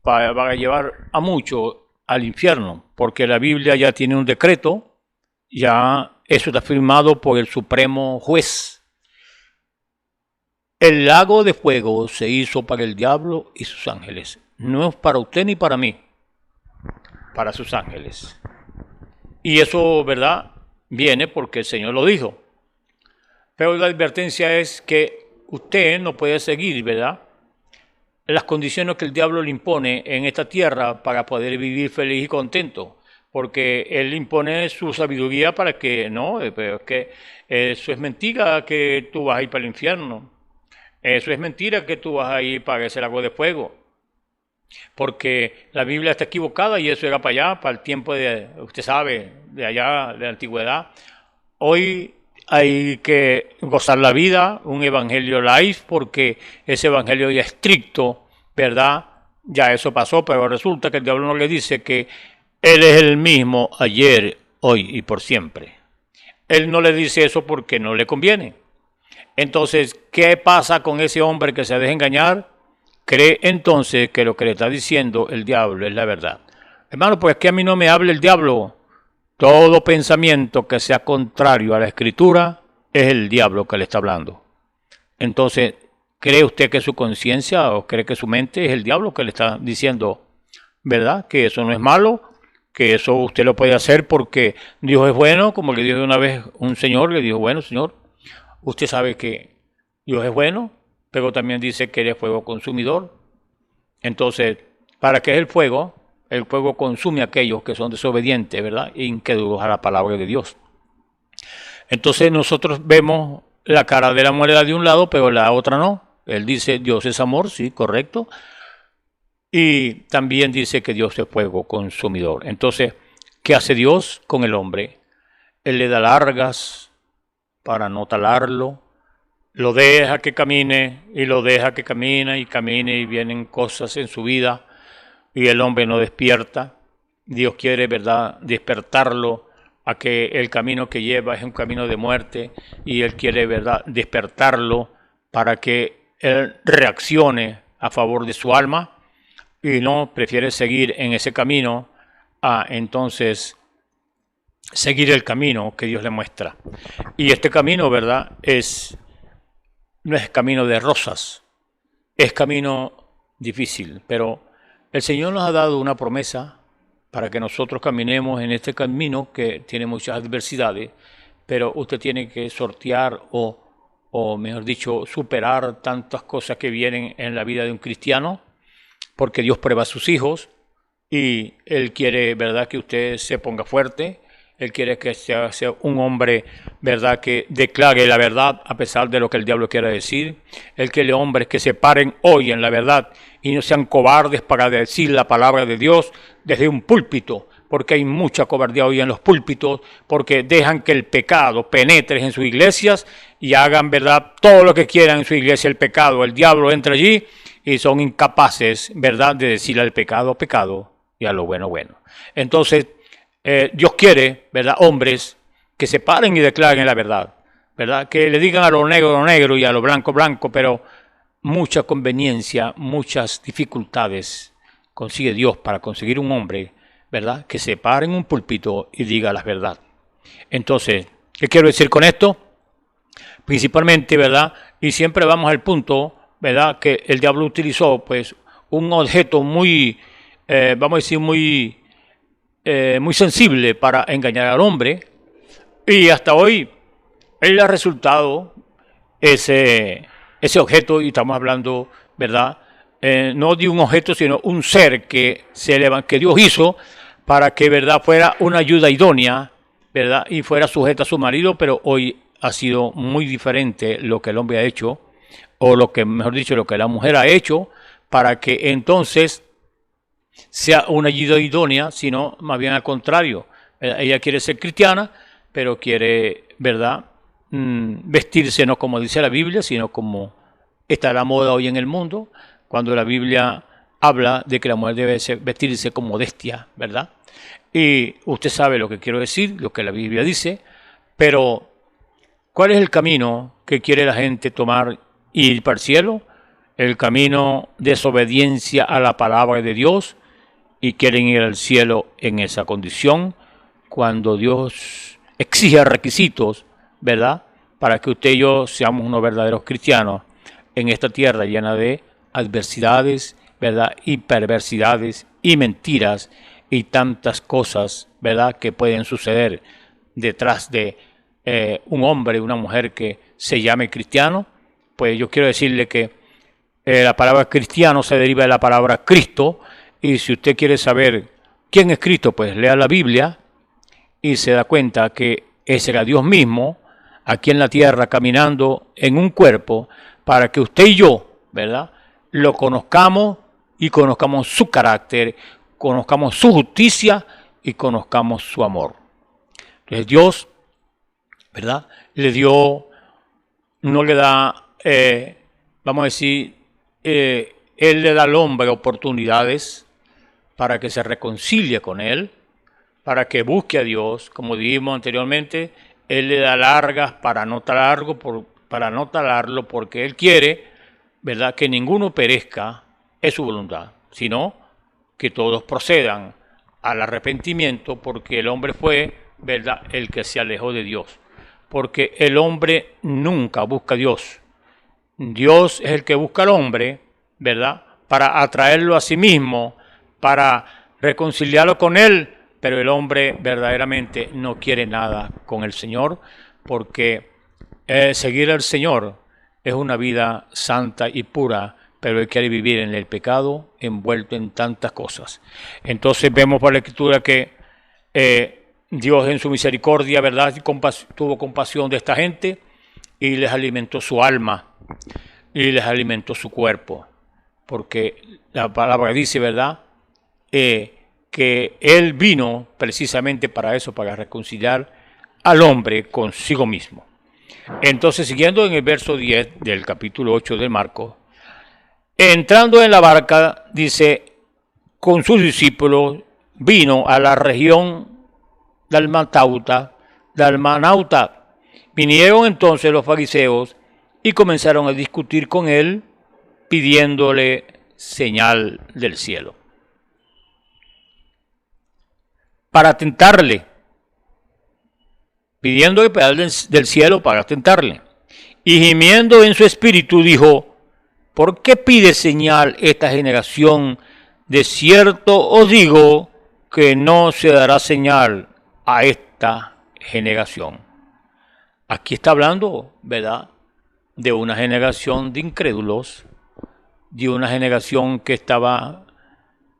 para llevar a muchos al infierno, porque la Biblia ya tiene un decreto, ya eso está firmado por el Supremo Juez. El lago de fuego se hizo para el diablo y sus ángeles. No es para usted ni para mí, para sus ángeles. Y eso, ¿verdad?, viene porque el Señor lo dijo. Pero la advertencia es que usted no puede seguir, ¿verdad?, las condiciones que el diablo le impone en esta tierra para poder vivir feliz y contento. Porque él impone su sabiduría para que, no, pero es que eso es mentira que tú vas a ir para el infierno. Eso es mentira que tú vas a ir para ese lago de fuego. Porque la Biblia está equivocada y eso era para allá, para el tiempo de, usted sabe, de allá, de la antigüedad. Hoy hay que gozar la vida, un evangelio life, porque ese evangelio ya es estricto, ¿verdad? Ya eso pasó, pero resulta que el diablo no le dice que él es el mismo ayer, hoy y por siempre. Él no le dice eso porque no le conviene. Entonces, ¿qué pasa con ese hombre que se deja engañar? Cree entonces que lo que le está diciendo el diablo es la verdad. Hermano, pues que a mí no me hable el diablo. Todo pensamiento que sea contrario a la Escritura es el diablo que le está hablando. Entonces, ¿cree usted que su conciencia o cree que su mente es el diablo que le está diciendo, verdad, que eso no es malo, que eso usted lo puede hacer porque Dios es bueno? Como le dijo una vez un señor, le dijo, bueno, señor, usted sabe que Dios es bueno, pero también dice que él es fuego consumidor. Entonces, ¿para qué es el fuego? El fuego consume a aquellos que son desobedientes, ¿verdad?, e incrédulos a la palabra de Dios. Entonces nosotros vemos la cara de la moneda de un lado, pero la otra no. Él dice, Dios es amor, sí, correcto. Y también dice que Dios es fuego consumidor. Entonces, ¿qué hace Dios con el hombre? Él le da largas para no talarlo. Lo deja que camine y lo deja que camine y vienen cosas en su vida. Y el hombre no despierta. Dios quiere, ¿verdad?, despertarlo a que el camino que lleva es un camino de muerte, y Él quiere, ¿verdad?, despertarlo para que Él reaccione a favor de su alma, y no prefiere seguir en ese camino a entonces seguir el camino que Dios le muestra. Y este camino, ¿verdad?, no es camino de rosas, es camino difícil, pero el Señor nos ha dado una promesa para que nosotros caminemos en este camino que tiene muchas adversidades, pero usted tiene que sortear o mejor dicho, superar tantas cosas que vienen en la vida de un cristiano, porque Dios prueba a sus hijos y Él quiere, ¿verdad?, que usted se ponga fuerte. Él quiere que sea un hombre, ¿verdad?, que declare la verdad a pesar de lo que el diablo quiera decir. Él quiere hombres que se paren hoy en la verdad y no sean cobardes para decir la palabra de Dios desde un púlpito, porque hay mucha cobardía hoy en los púlpitos, porque dejan que el pecado penetre en sus iglesias y hagan, ¿verdad?, todo lo que quieran en su iglesia. El pecado, el diablo entra allí y son incapaces, ¿verdad?, de decirle al pecado, pecado, y a lo bueno, bueno. Entonces, Dios quiere, ¿verdad?, hombres que se paren y declaren la verdad. ¿verdad? Que le digan a lo negro y a lo blanco, blanco, pero mucha conveniencia, muchas dificultades consigue Dios para conseguir un hombre, ¿verdad? Que se pare en un púlpito y diga la verdad. Entonces, ¿qué quiero decir con esto? Principalmente, ¿verdad? Y siempre vamos al punto, ¿verdad? Que el diablo utilizó, pues, un objeto muy, vamos a decir, muy sensible para engañar al hombre. Y hasta hoy, él ha resultado ese objeto, y estamos hablando, ¿verdad? No de un objeto, sino un ser que Dios hizo para que, ¿verdad?, fuera una ayuda idónea, ¿verdad?, y fuera sujeta a su marido, pero hoy ha sido muy diferente lo que el hombre ha hecho, o lo que, mejor dicho, lo que la mujer ha hecho, para que entonces sea una ayuda idónea, sino más bien al contrario. Ella quiere ser cristiana, pero quiere, ¿verdad?, vestirse no como dice la Biblia, sino como está la moda hoy en el mundo, cuando la Biblia habla de que la mujer debe vestirse con modestia, ¿verdad? Y usted sabe lo que quiero decir, lo que la Biblia dice, pero ¿cuál es el camino que quiere la gente tomar y ir para el cielo? El camino de desobediencia a la palabra de Dios, y quieren ir al cielo en esa condición, cuando Dios exige requisitos, ¿verdad?, para que usted y yo seamos unos verdaderos cristianos en esta tierra llena de adversidades, ¿verdad?, y perversidades y mentiras y tantas cosas, ¿verdad?, que pueden suceder detrás de un hombre o una mujer que se llame cristiano. Pues yo quiero decirle que la palabra cristiano se deriva de la palabra Cristo, y si usted quiere saber quién es Cristo, pues lea la Biblia y se da cuenta que ese era Dios mismo aquí en la tierra caminando en un cuerpo para que usted y yo, ¿verdad?, lo conozcamos y conozcamos su carácter, conozcamos su justicia y conozcamos su amor. Entonces Dios, ¿verdad?, le dio, no le da, vamos a decir, Él le da al hombre oportunidades para que se reconcilie con Él, para que busque a Dios, como dijimos anteriormente. Él le da largas para no talarlo, porque Él quiere, ¿verdad?, que ninguno perezca, es su voluntad, sino que todos procedan al arrepentimiento, porque el hombre fue, ¿verdad?, el que se alejó de Dios. Porque el hombre nunca busca a Dios. Dios es el que busca al hombre, ¿verdad?, para atraerlo a sí mismo, para reconciliarlo con Él, pero el hombre verdaderamente no quiere nada con el Señor, porque seguir al Señor es una vida santa y pura, pero Él quiere vivir en el pecado, envuelto en tantas cosas. Entonces vemos por la Escritura que Dios en su misericordia, ¿verdad?, tuvo compasión de esta gente y les alimentó su alma y les alimentó su cuerpo, porque la palabra dice, ¿verdad?, que Él vino precisamente para eso, para reconciliar al hombre consigo mismo. Entonces, siguiendo en el verso 10 del capítulo 8 de Marcos, entrando en la barca, dice, con sus discípulos vino a la región dalmanauta. Vinieron entonces los fariseos y comenzaron a discutir con él, pidiéndole señal del cielo, para tentarle, pidiéndole del cielo para tentarle. Y gimiendo en su espíritu dijo, ¿por qué pide señal esta generación? De cierto os digo que no se dará señal a esta generación. Aquí está hablando, ¿verdad?, de una generación de incrédulos, de una generación que estaba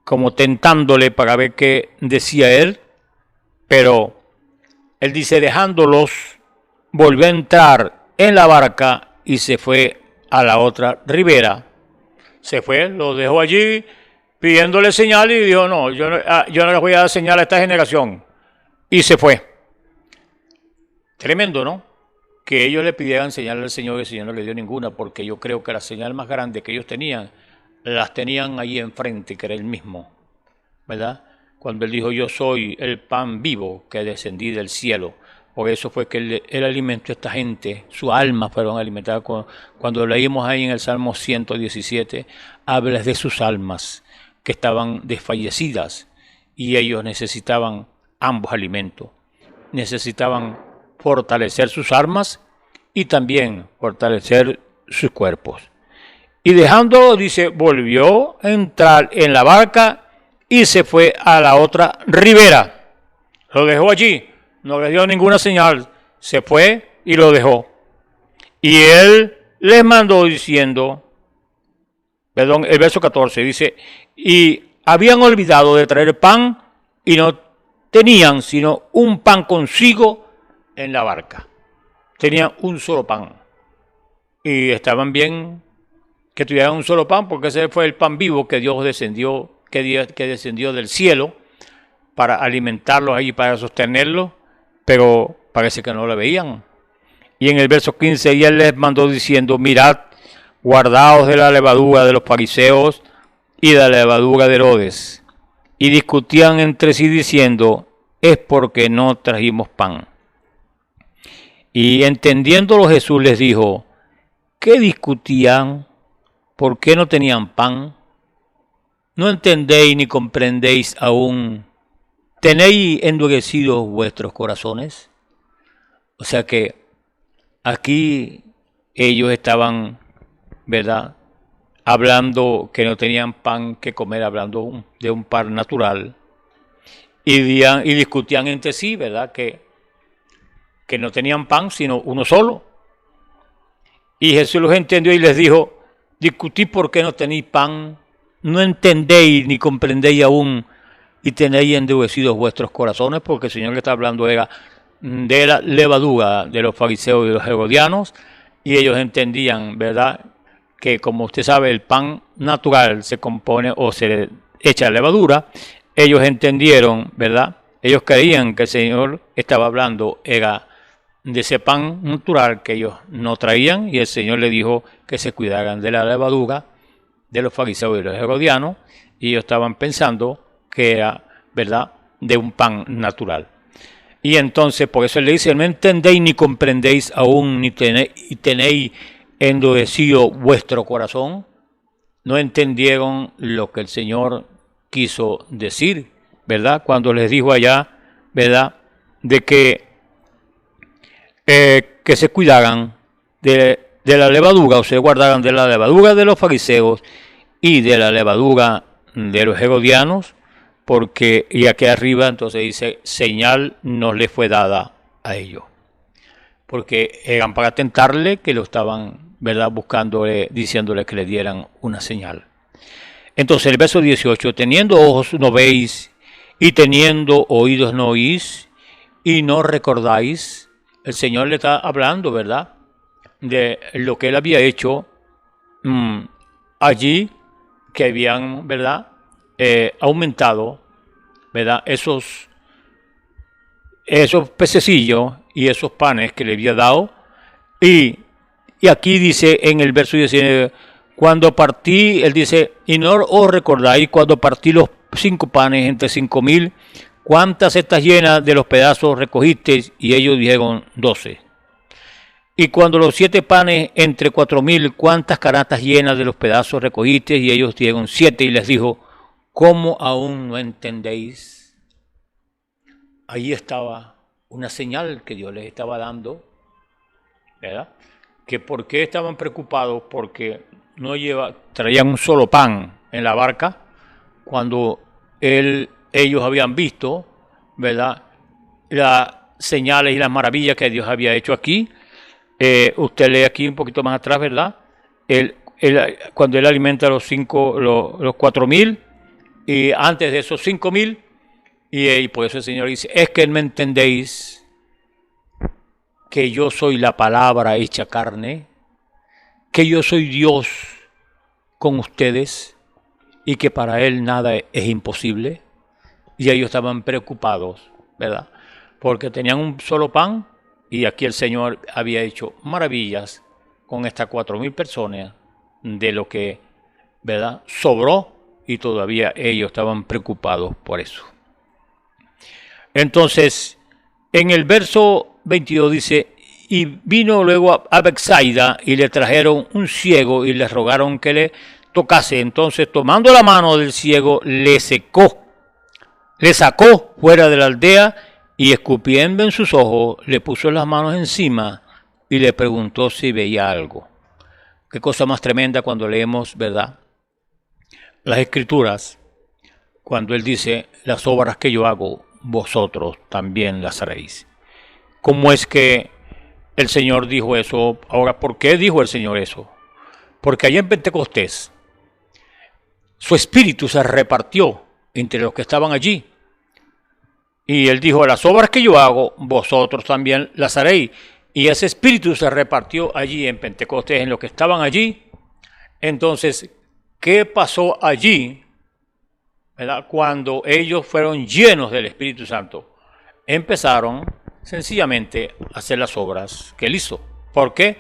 como tentándole para ver qué decía él, pero él dice, dejándolos, volvió a entrar en la barca y se fue a la otra ribera. Se fue, lo dejó allí pidiéndole señal y dijo, no, yo no les voy a dar señal a esta generación. Y se fue. Tremendo, ¿no?, que ellos le pidieran señal al Señor y el Señor no le dio ninguna, porque yo creo que la señal más grande que ellos tenían, las tenían ahí enfrente, que era el mismo, ¿verdad? Cuando él dijo, yo soy el pan vivo que descendí del cielo Por eso fue que él alimentó a esta gente, su alma fueron alimentadas. Cuando leímos ahí en el Salmo 117, habla de sus almas que estaban desfallecidas y ellos necesitaban ambos alimentos. Necesitaban fortalecer sus almas y también fortalecer sus cuerpos. Y dejándolo, dice, volvió a entrar en la barca y se fue a la otra ribera. Lo dejó allí, no le dio ninguna señal, se fue y lo dejó. Y él les mandó diciendo, perdón, el verso 14 dice, y habían olvidado de traer pan y no tenían sino un pan consigo en la barca. Tenían un solo pan. Y estaban bien que tuvieran un solo pan, porque ese fue el pan vivo que Dios descendió, que descendió del cielo para alimentarlos ahí, para sostenerlos, pero parece que no lo veían. Y en el verso 15, y él les mandó diciendo, mirad, guardaos de la levadura de los fariseos y de la levadura de Herodes. Y discutían entre sí diciendo, es porque no trajimos pan. Y entendiéndolo Jesús les dijo, ¿qué discutían? ¿Por qué no tenían pan? ¿No entendéis ni comprendéis aún? ¿Tenéis endurecidos vuestros corazones? O sea que aquí ellos estaban, ¿verdad?, hablando que no tenían pan que comer, hablando de un pan natural. Y discutían entre sí, ¿verdad?, que no tenían pan sino uno solo. Y Jesús los entendió y les dijo, discutid por qué no tenéis pan, no entendéis ni comprendéis aún y tenéis endurecidos vuestros corazones, porque el Señor que está hablando era de la levadura de los fariseos y de los herodianos, y ellos entendían, ¿verdad?, que como usted sabe el pan natural se compone o se le echa levadura. Ellos entendieron, ¿verdad?, ellos creían que el Señor estaba hablando era de ese pan natural que ellos no traían, y el Señor le dijo que se cuidaran de la levadura de los fariseos y los herodianos, y ellos estaban pensando que era, ¿verdad?, de un pan natural. Y entonces por eso él le dice, no entendéis ni comprendéis aún, ni tenéis endurecido vuestro corazón. No entendieron lo que el Señor quiso decir, ¿verdad?, cuando les dijo allá, ¿verdad?, de que se cuidaran de la levadura, o se guardaran de la levadura de los fariseos y de la levadura de los herodianos, porque, y aquí arriba entonces dice, señal no le fue dada a ellos, porque eran para tentarle, que lo estaban, ¿verdad?, buscándole, diciéndole que le dieran una señal. Entonces el verso 18, teniendo ojos no veis, y teniendo oídos no oís, y no recordáis. El Señor le está hablando, ¿verdad?, de lo que él había hecho allí, que habían, ¿verdad?, aumentado, ¿verdad?, esos pececillos y esos panes que le había dado. Y aquí dice en el verso 19, cuando partí, él dice, y no os recordáis cuando partí los 5 panes entre 5,000, ¿cuántas cestas llenas de los pedazos recogisteis? Y ellos dijeron 12. Y cuando los 7 panes entre 4,000, ¿cuántas canastas llenas de los pedazos recogisteis? Y ellos dijeron 7. Y les dijo, ¿cómo aún no entendéis? Ahí estaba una señal que Dios les estaba dando, ¿verdad? Que por qué estaban preocupados, porque no traían un solo pan en la barca, cuando ellos habían visto, ¿verdad?, las señales y las maravillas que Dios había hecho aquí. Usted lee aquí un poquito más atrás, ¿verdad?, cuando él alimenta los 4,000, y antes de esos 5,000, y por eso el Señor dice, es que no entendéis que yo soy la palabra hecha carne, que yo soy Dios con ustedes, y que para él nada es imposible. Y ellos estaban preocupados, ¿verdad?, porque tenían un solo pan, y aquí el Señor había hecho maravillas con estas 4,000 personas, de lo que, ¿verdad?, sobró, y todavía ellos estaban preocupados por eso. Entonces, en el verso 22 dice, y vino luego a Betsaida y le trajeron un ciego y le rogaron que le tocase. Entonces, tomando la mano del ciego, le sacó fuera de la aldea y escupiendo en sus ojos, le puso las manos encima y le preguntó si veía algo. Qué cosa más tremenda cuando leemos, ¿verdad?, las Escrituras, cuando Él dice, las obras que yo hago, vosotros también las haréis. ¿Cómo es que el Señor dijo eso? Ahora, ¿por qué dijo el Señor eso? Porque allá en Pentecostés, su espíritu se repartió entre los que estaban allí. Y Él dijo, las obras que yo hago, vosotros también las haréis. Y ese espíritu se repartió allí en Pentecostés, en los que estaban allí. Entonces, ¿qué pasó allí, ¿verdad?, cuando ellos fueron llenos del Espíritu Santo? Empezaron sencillamente a hacer las obras que Él hizo. ¿Por qué?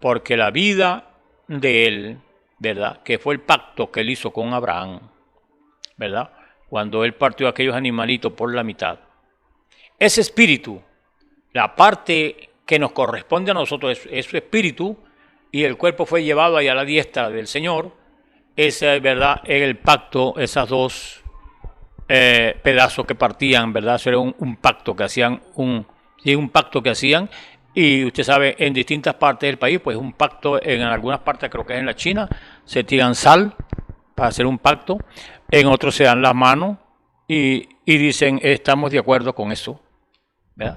Porque la vida de Él, ¿verdad?, que fue el pacto que Él hizo con Abraham, ¿verdad?, cuando Él partió a aquellos animalitos por la mitad. Ese espíritu, la parte que nos corresponde a nosotros es su espíritu, y el cuerpo fue llevado ahí a la diestra del Señor. Ese, ¿verdad?, era el pacto, esas dos pedazos que partían, ¿verdad? Eso era un pacto que hacían, un pacto que hacían, y usted sabe, en distintas partes del país, pues un pacto, en algunas partes, creo que es en la China, se tiran sal para hacer un pacto, en otros se dan las manos y dicen, estamos de acuerdo con eso, ¿verdad?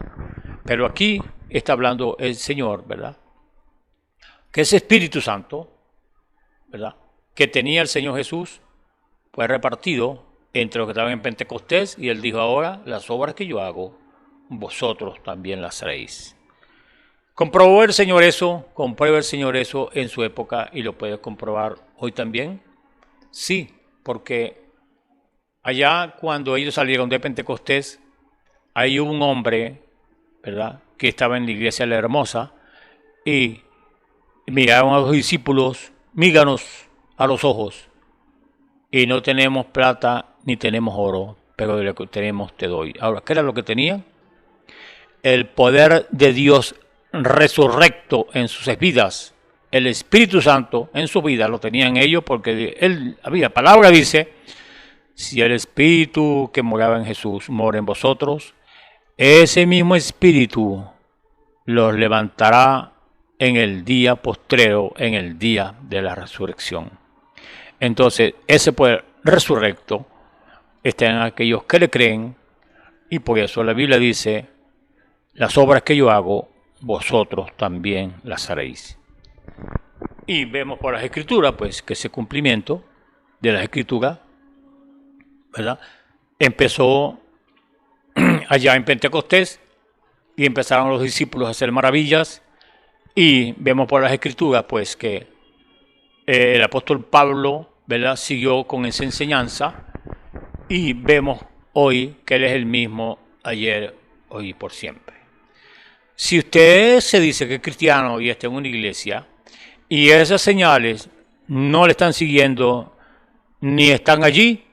Pero aquí está hablando el Señor, ¿verdad?, que ese Espíritu Santo, ¿verdad?, que tenía el Señor Jesús, fue repartido entre los que estaban en Pentecostés, y Él dijo, ahora las obras que yo hago, vosotros también las haréis. ¿Comprobó el Señor eso? ¿Comprueba el Señor eso en su época y lo puede comprobar hoy también? Sí, porque allá cuando ellos salieron de Pentecostés, ahí hubo un hombre, ¿verdad?, que estaba en la iglesia La Hermosa, y miraron a los discípulos, míranos a los ojos, y no tenemos plata ni tenemos oro, pero de lo que tenemos te doy. Ahora, ¿qué era lo que tenían? El poder de Dios resurrecto en sus vidas, el Espíritu Santo en su vida lo tenían ellos, porque la palabra dice, si el Espíritu que moraba en Jesús mora en vosotros, ese mismo Espíritu los levantará en el día postrero, en el día de la resurrección. Entonces, ese poder resurrecto está en aquellos que le creen, y por eso la Biblia dice, las obras que yo hago, vosotros también las haréis. Y vemos por las Escrituras, pues, que ese cumplimiento de las Escrituras, ¿verdad?, empezó allá en Pentecostés, y empezaron los discípulos a hacer maravillas, y vemos por las Escrituras, pues, que el apóstol Pablo, ¿verdad?, siguió con esa enseñanza, y vemos hoy que Él es el mismo ayer, hoy y por siempre. Si usted se dice que es cristiano y está en una iglesia, y esas señales no le están siguiendo ni están allí,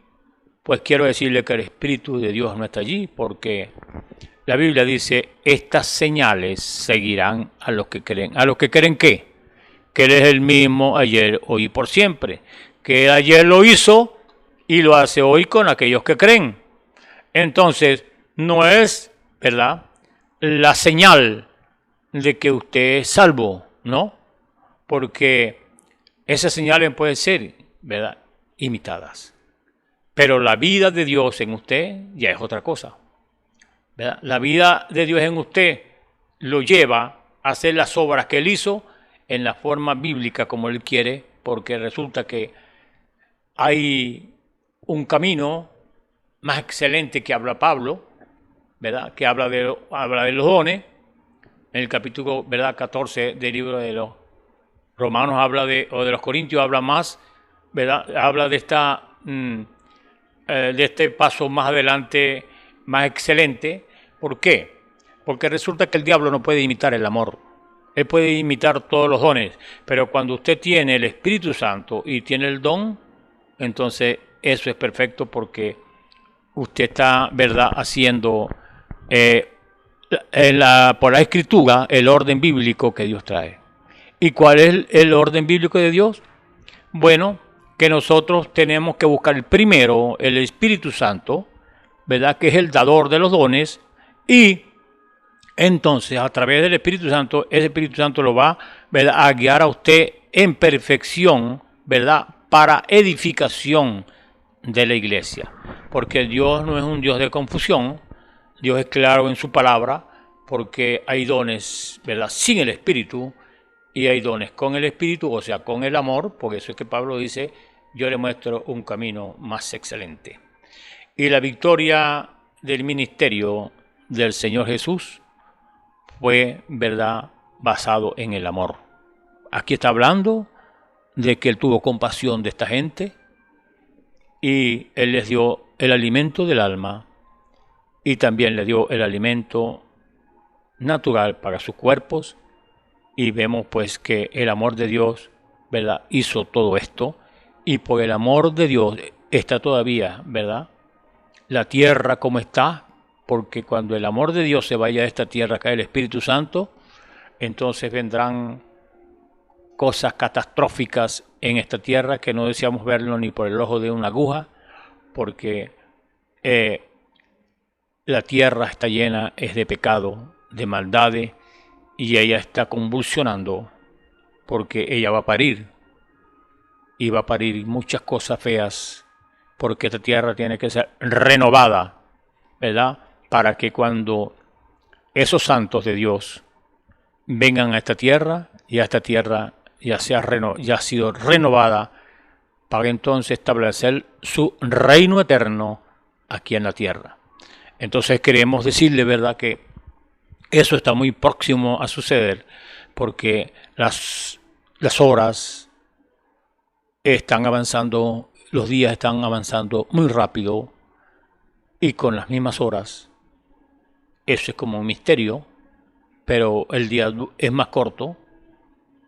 pues quiero decirle que el Espíritu de Dios no está allí, porque la Biblia dice, estas señales seguirán a los que creen. ¿A los que creen qué? Que Él es el mismo ayer, hoy y por siempre. Que ayer lo hizo y lo hace hoy con aquellos que creen. Entonces, no es, ¿verdad?, la señal de que usted es salvo, ¿no? Porque esas señales pueden ser, ¿verdad?, imitadas. Pero la vida de Dios en usted ya es otra cosa, ¿verdad? La vida de Dios en usted lo lleva a hacer las obras que Él hizo en la forma bíblica como Él quiere, porque resulta que hay un camino más excelente que habla Pablo, ¿verdad?, que habla de los dones. En el capítulo, ¿verdad?, 14 del libro de los Romanos o de los Corintios habla más, ¿verdad?, habla de este paso más adelante, más excelente. ¿Por qué? Porque resulta que el diablo no puede imitar el amor. Él puede imitar todos los dones, pero cuando usted tiene el Espíritu Santo y tiene el don, entonces eso es perfecto, porque usted está, ¿verdad?, haciendo por la escritura el orden bíblico que Dios trae. ¿Y cuál es el orden bíblico de Dios? Bueno, que nosotros tenemos que buscar primero el Espíritu Santo, ¿verdad? Que es el dador de los dones, y entonces a través del Espíritu Santo, ese Espíritu Santo lo va, ¿verdad?, a guiar a usted en perfección, ¿verdad?, para edificación de la iglesia. Porque Dios no es un Dios de confusión, Dios es claro en su palabra, porque hay dones, ¿verdad?, sin el Espíritu, y hay dones con el Espíritu, o sea, con el amor. Por eso es que Pablo dice, yo le muestro un camino más excelente. Y la victoria del ministerio del Señor Jesús fue, ¿verdad?, basado en el amor. Aquí está hablando de que Él tuvo compasión de esta gente y Él les dio el alimento del alma y también le dio el alimento natural para sus cuerpos. Y vemos pues que el amor de Dios, ¿verdad?, hizo todo esto, y por el amor de Dios está todavía, ¿verdad?, la tierra como está, porque cuando el amor de Dios se vaya a esta tierra, cae el Espíritu Santo, entonces vendrán cosas catastróficas en esta tierra que no deseamos verlo ni por el ojo de una aguja, porque la tierra está llena es de pecado, de maldades, y ella está convulsionando porque ella va a parir, y va a parir muchas cosas feas, porque esta tierra tiene que ser renovada, ¿verdad?, para que cuando esos santos de Dios vengan a esta tierra, y a esta tierra ya ha sido renovada, para entonces establecer su reino eterno aquí en la tierra. Entonces queremos decirle, ¿verdad?, que eso está muy próximo a suceder, porque las horas están avanzando, los días están avanzando muy rápido, y con las mismas horas, eso es como un misterio, pero el día es más corto,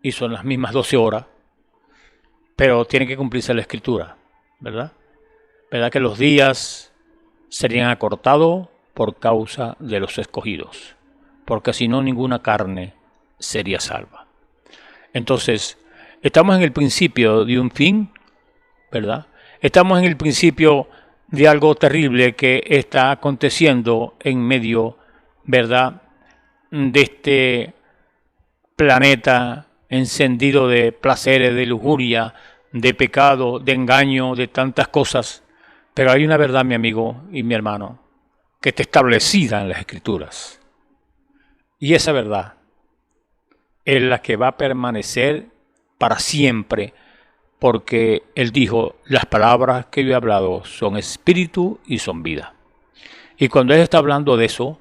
y son las mismas 12 horas, pero tiene que cumplirse la escritura, ¿verdad? ¿Verdad que los días serían acortados por causa de los escogidos? Porque si no, ninguna carne sería salva. Entonces, estamos en el principio de un fin, ¿verdad? Estamos en el principio de algo terrible que está aconteciendo en medio, ¿verdad?, de este planeta encendido de placeres, de lujuria, de pecado, de engaño, de tantas cosas. Pero hay una verdad, mi amigo y mi hermano, que está establecida en las Escrituras. Y esa verdad es la que va a permanecer para siempre, porque Él dijo, las palabras que yo he hablado son espíritu y son vida. Y cuando Él está hablando de eso,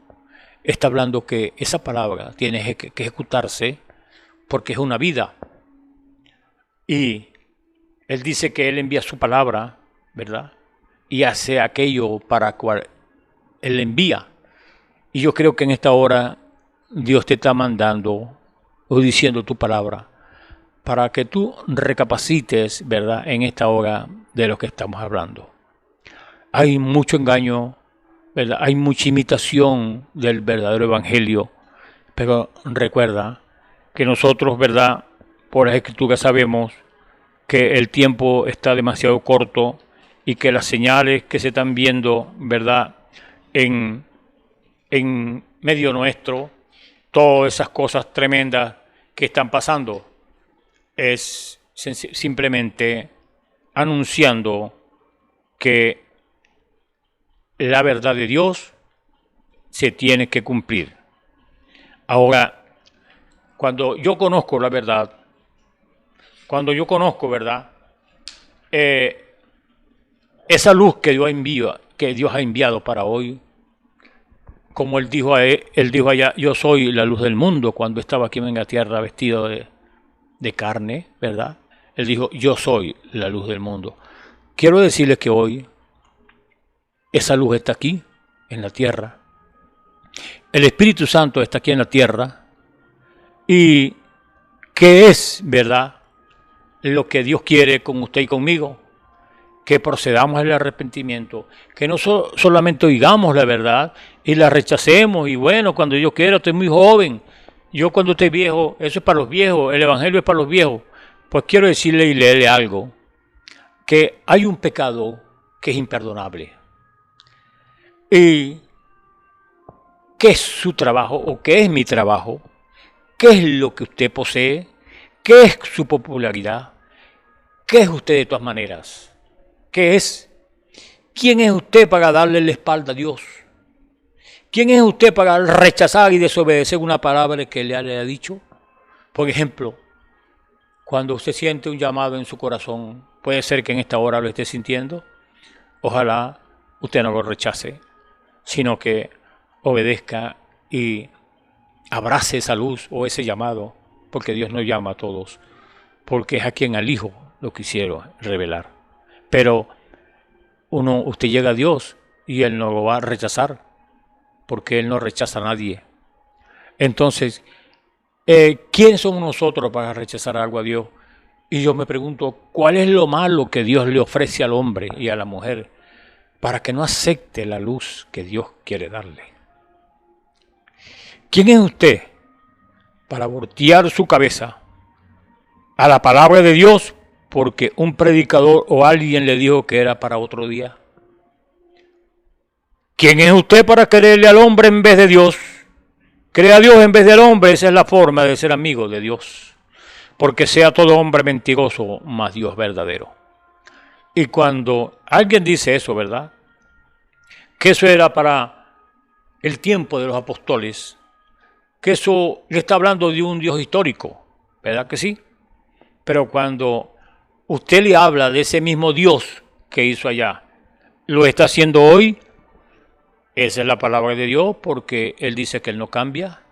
está hablando que esa palabra tiene que ejecutarse porque es una vida. Y Él dice que Él envía su palabra, ¿verdad?, y hace aquello para cual Él envía. Y yo creo que en esta hora Dios te está mandando o diciendo tu palabra para que tú recapacites, ¿verdad?, en esta hora de lo que estamos hablando. Hay mucho engaño, ¿verdad?, hay mucha imitación del verdadero evangelio, pero recuerda que nosotros, ¿verdad?, por las Escrituras sabemos que el tiempo está demasiado corto y que las señales que se están viendo, ¿verdad?, en medio nuestro, todas esas cosas tremendas que están pasando, es simplemente anunciando que la verdad de Dios se tiene que cumplir. Ahora, cuando yo conozco la verdad, ¿verdad?, esa luz que Dios ha enviado para hoy, como él dijo allá, yo soy la luz del mundo, cuando estaba aquí en la tierra vestido de carne, ¿verdad? Él dijo, yo soy la luz del mundo. Quiero decirles que hoy esa luz está aquí, en la tierra. El Espíritu Santo está aquí en la tierra. ¿Y qué es, verdad, lo que Dios quiere con usted y conmigo? que procedamos al arrepentimiento, que no solamente oigamos la verdad y la rechacemos, y bueno, cuando yo quiera, estoy muy joven, yo cuando esté viejo, eso es para los viejos, el evangelio es para los viejos. Pues quiero decirle y leerle algo, que hay un pecado que es imperdonable. ¿Y qué es su trabajo o qué es mi trabajo? ¿Qué es lo que usted posee? ¿Qué es su popularidad? ¿Qué es usted de todas maneras? ¿Qué es? ¿Quién es usted para darle la espalda a Dios? ¿Quién es usted para rechazar y desobedecer una palabra que le haya dicho? Por ejemplo, cuando usted siente un llamado en su corazón, puede ser que en esta hora lo esté sintiendo, ojalá usted no lo rechace, sino que obedezca y abrace esa luz o ese llamado, porque Dios nos llama a todos, porque es a quien al Hijo lo quisieron revelar. Pero usted llega a Dios y Él no lo va a rechazar, porque Él no rechaza a nadie. Entonces, ¿quién somos nosotros para rechazar algo a Dios? Y yo me pregunto, ¿cuál es lo malo que Dios le ofrece al hombre y a la mujer para que no acepte la luz que Dios quiere darle? ¿Quién es usted para voltear su cabeza a la palabra de Dios porque un predicador o alguien le dijo que era para otro día? ¿Quién es usted para creerle al hombre en vez de Dios? Cree a Dios en vez del hombre, esa es la forma de ser amigo de Dios. Porque sea todo hombre mentiroso, más Dios verdadero. Y cuando alguien dice eso, ¿verdad? Que eso era para el tiempo de los apóstoles, que eso le está hablando de un Dios histórico, ¿verdad que sí? Pero cuando usted le habla de ese mismo Dios que hizo allá, lo está haciendo hoy. Esa es la palabra de Dios, porque Él dice que Él no cambia.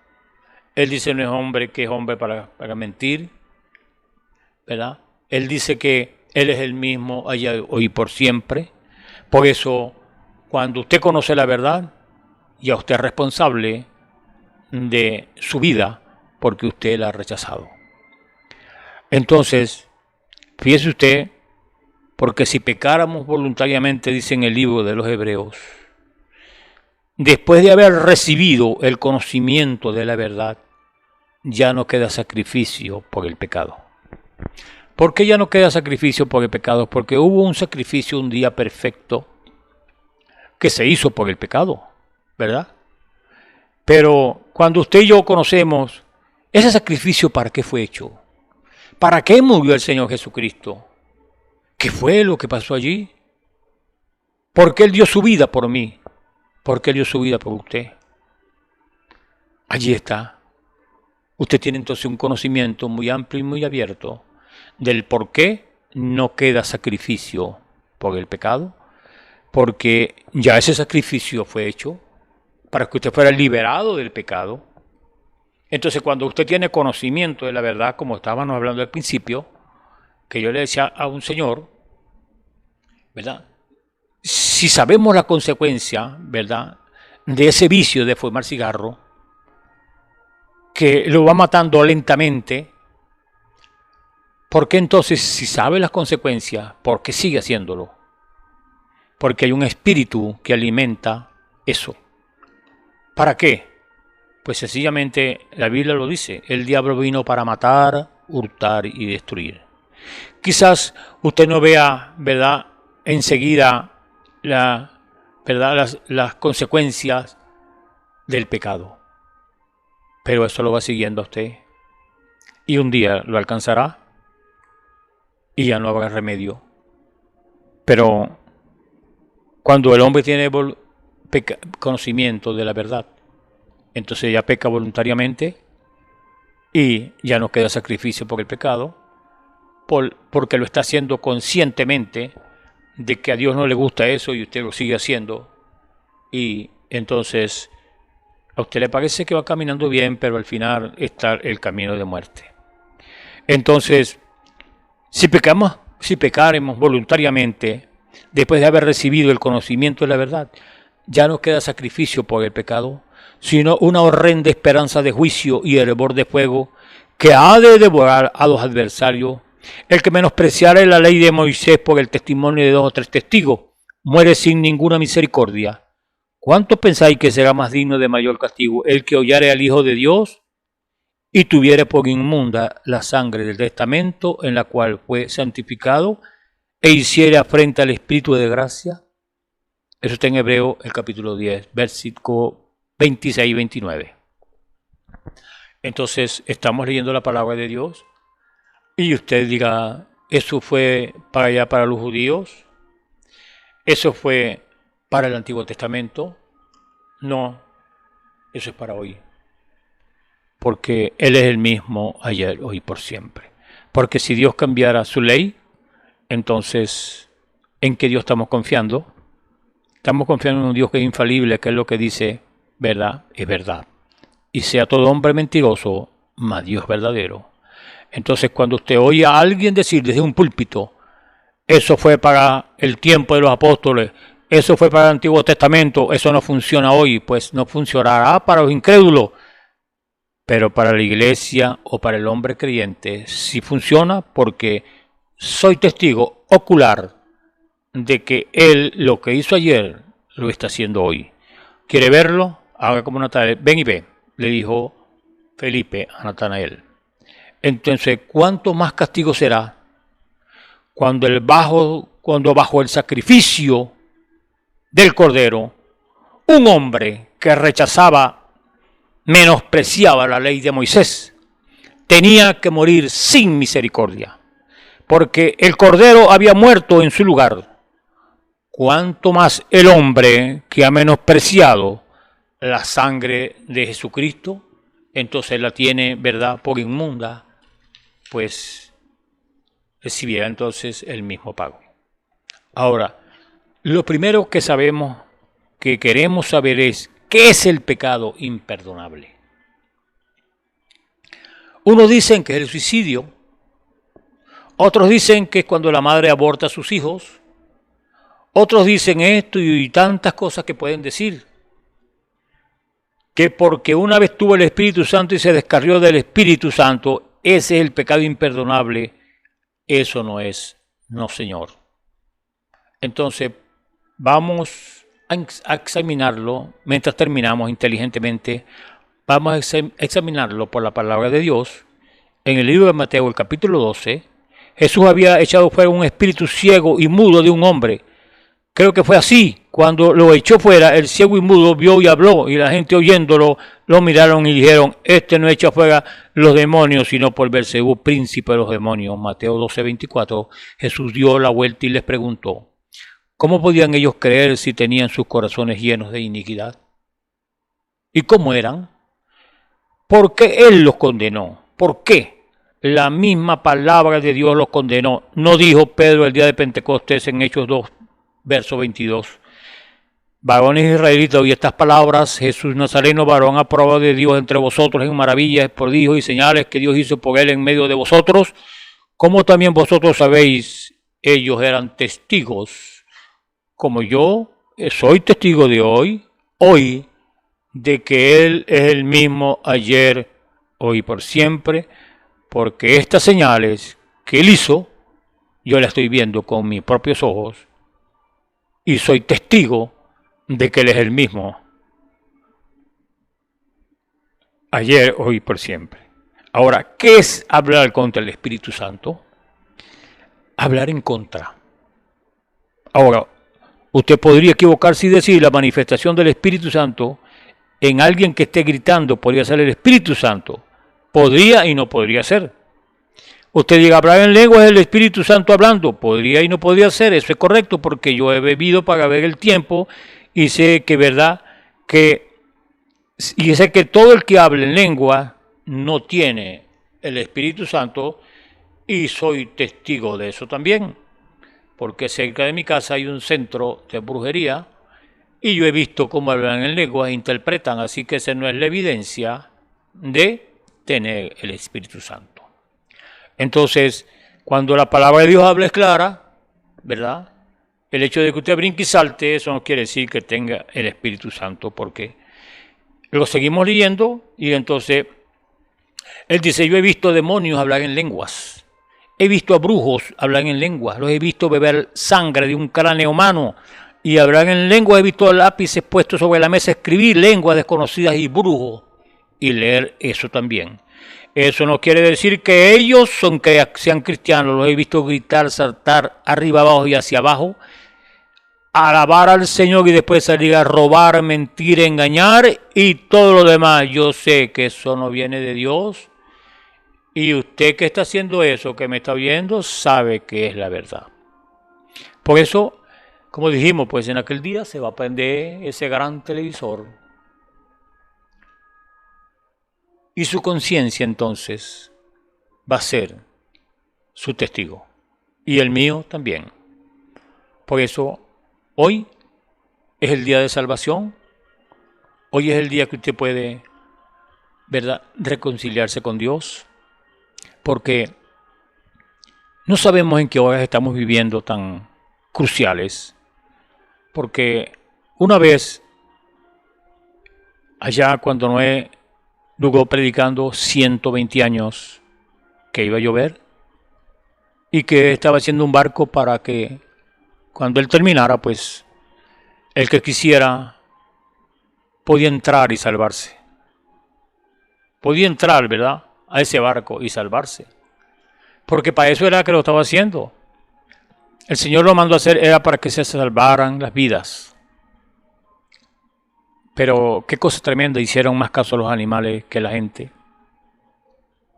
Él dice no es hombre que es hombre para mentir, ¿verdad? Él dice que Él es el mismo allá hoy por siempre. Por eso, cuando usted conoce la verdad, ya usted es responsable de su vida, porque usted la ha rechazado. Entonces, fíjese usted, porque si pecáramos voluntariamente, dice en el libro de los Hebreos, después de haber recibido el conocimiento de la verdad, ya no queda sacrificio por el pecado. ¿Por qué ya no queda sacrificio por el pecado? Porque hubo un sacrificio un día perfecto que se hizo por el pecado, ¿verdad? Pero cuando usted y yo conocemos ese sacrificio, ¿para qué fue hecho? ¿Para qué murió el Señor Jesucristo? ¿Qué fue lo que pasó allí? ¿Por qué Él dio su vida por mí? ¿Por qué dio su vida por usted? Allí está. Usted tiene entonces un conocimiento muy amplio y muy abierto del por qué no queda sacrificio por el pecado, porque ya ese sacrificio fue hecho para que usted fuera liberado del pecado. Entonces, cuando usted tiene conocimiento de la verdad, como estábamos hablando al principio, que yo le decía a un señor, ¿verdad? Si sabemos la consecuencia, ¿verdad?, de ese vicio de fumar cigarro, que lo va matando lentamente, ¿por qué entonces, si sabe las consecuencias, por qué sigue haciéndolo? Porque hay un espíritu que alimenta eso. ¿Para qué? Pues sencillamente la Biblia lo dice, el diablo vino para matar, hurtar y destruir. Quizás usted no vea, ¿verdad?, enseguida las consecuencias del pecado, pero eso lo va siguiendo a usted y un día lo alcanzará y ya no habrá remedio. Pero cuando el hombre tiene conocimiento de la verdad, entonces ya peca voluntariamente y ya no queda sacrificio por el pecado, porque lo está haciendo conscientemente de que a Dios no le gusta eso y usted lo sigue haciendo, y entonces a usted le parece que va caminando bien, pero al final está el camino de muerte. Entonces, si pecaremos voluntariamente después de haber recibido el conocimiento de la verdad, ya no queda sacrificio por el pecado, sino una horrenda esperanza de juicio y hervor de fuego que ha de devorar a los adversarios El que menospreciare la ley de Moisés por el testimonio de 2 o 3 testigos, muere sin ninguna misericordia. ¿Cuánto pensáis que será más digno de mayor castigo el que hollare al Hijo de Dios y tuviere por inmunda la sangre del testamento en la cual fue santificado e hiciere afrenta al Espíritu de gracia? Eso está en Hebreo, el capítulo 10, versículo 26 y 29. Entonces, estamos leyendo la palabra de Dios y usted diga, ¿eso fue para allá para los judíos? ¿Eso fue para el Antiguo Testamento? No, eso es para hoy. Porque Él es el mismo ayer, hoy, por siempre. Porque si Dios cambiara su ley, entonces, ¿en qué Dios estamos confiando? Estamos confiando en un Dios que es infalible, que es lo que dice, verdad, es verdad. Y sea todo hombre mentiroso, mas Dios verdadero. Entonces, cuando usted oye a alguien decir desde un púlpito, eso fue para el tiempo de los apóstoles, eso fue para el Antiguo Testamento, eso no funciona hoy, pues no funcionará para los incrédulos, pero para la iglesia o para el hombre creyente sí funciona, porque soy testigo ocular de que Él lo que hizo ayer lo está haciendo hoy. ¿Quiere verlo? Haga como Natanael. Ven y ve, le dijo Felipe a Natanael. Entonces, ¿cuánto más castigo será cuando bajo el sacrificio del Cordero, un hombre que menospreciaba la ley de Moisés, tenía que morir sin misericordia, porque el Cordero había muerto en su lugar? ¿Cuánto más el hombre que ha menospreciado la sangre de Jesucristo, entonces la tiene, verdad, por inmunda, pues recibiera entonces el mismo pago? Ahora, lo primero que sabemos, que queremos saber es, ¿qué es el pecado imperdonable? Unos dicen que es el suicidio, otros dicen que es cuando la madre aborta a sus hijos, otros dicen esto y tantas cosas que pueden decir. Que porque una vez tuvo el Espíritu Santo y se descarrió del Espíritu Santo, ese es el pecado imperdonable. Eso no es, no señor. Entonces, vamos a examinarlo, mientras terminamos inteligentemente, vamos a examinarlo por la palabra de Dios. En el libro de Mateo, el capítulo 12, Jesús había echado fuera un espíritu ciego y mudo de un hombre. Creo que fue así. Cuando lo echó fuera, el ciego y mudo vio y habló, y la gente oyéndolo, lo miraron y dijeron, este no echa fuera los demonios, sino por Belcebú, príncipe de los demonios. Mateo 12:24, Jesús dio la vuelta y les preguntó, ¿cómo podían ellos creer si tenían sus corazones llenos de iniquidad? ¿Y cómo eran? ¿Por qué Él los condenó? ¿Por qué? La misma palabra de Dios los condenó. No dijo Pedro el día de Pentecostés en Hechos 2, verso 22. Varones israelitas, oí estas palabras, Jesús Nazareno, varón aprobado de Dios entre vosotros en maravillas, prodigios y señales que Dios hizo por él en medio de vosotros, como también vosotros sabéis, ellos eran testigos, como yo soy testigo de hoy, de que Él es el mismo ayer, hoy y por siempre, porque estas señales que Él hizo, yo las estoy viendo con mis propios ojos, y soy testigo de que Él es el mismo ayer, hoy y por siempre. Ahora, ¿qué es hablar contra el Espíritu Santo? Hablar en contra. Ahora, usted podría equivocarse y decir la manifestación del Espíritu Santo en alguien que esté gritando, podría ser el Espíritu Santo. Podría y no podría ser. Usted diga, hablar en lengua es el Espíritu Santo hablando. Podría y no podría ser. Eso es correcto porque yo he bebido para ver el tiempo y sé que, verdad, y sé que todo el que habla en lengua no tiene el Espíritu Santo y soy testigo de eso también. Porque cerca de mi casa hay un centro de brujería y yo he visto cómo hablan en lenguas e interpretan, así que esa no es la evidencia de tener el Espíritu Santo. Entonces, cuando la palabra de Dios habla es clara, ¿verdad? El hecho de que usted brinque y salte, eso no quiere decir que tenga el Espíritu Santo, porque lo seguimos leyendo y entonces él dice, yo he visto demonios hablar en lenguas. He visto a brujos hablar en lenguas, los he visto beber sangre de un cráneo humano y hablar en lenguas. He visto lápices puestos sobre la mesa, escribir lenguas desconocidas y brujos y leer eso también. Eso no quiere decir que ellos sean cristianos. Los he visto gritar, saltar arriba, abajo y hacia abajo, alabar al Señor y después salir a robar, mentir, engañar y todo lo demás. Yo sé que eso no viene de Dios. Y usted que está haciendo eso, que me está viendo, sabe que es la verdad. Por eso, como dijimos, pues en aquel día se va a prender ese gran televisor. Y su conciencia entonces va a ser su testigo. Y el mío también. Por eso, hoy es el día de salvación. Hoy es el día que usted puede, ¿verdad?, reconciliarse con Dios. Porque no sabemos en qué horas estamos viviendo tan cruciales. Porque una vez, allá cuando Noé duró predicando 120 años, que iba a llover, y que estaba haciendo un barco para que cuando él terminara, pues, el que quisiera podía entrar y salvarse. Podía entrar, ¿verdad?, a ese barco y salvarse. Porque para eso era que lo estaba haciendo. El Señor lo mandó a hacer, era para que se salvaran las vidas. Pero qué cosa tremenda, hicieron más caso a los animales que la gente.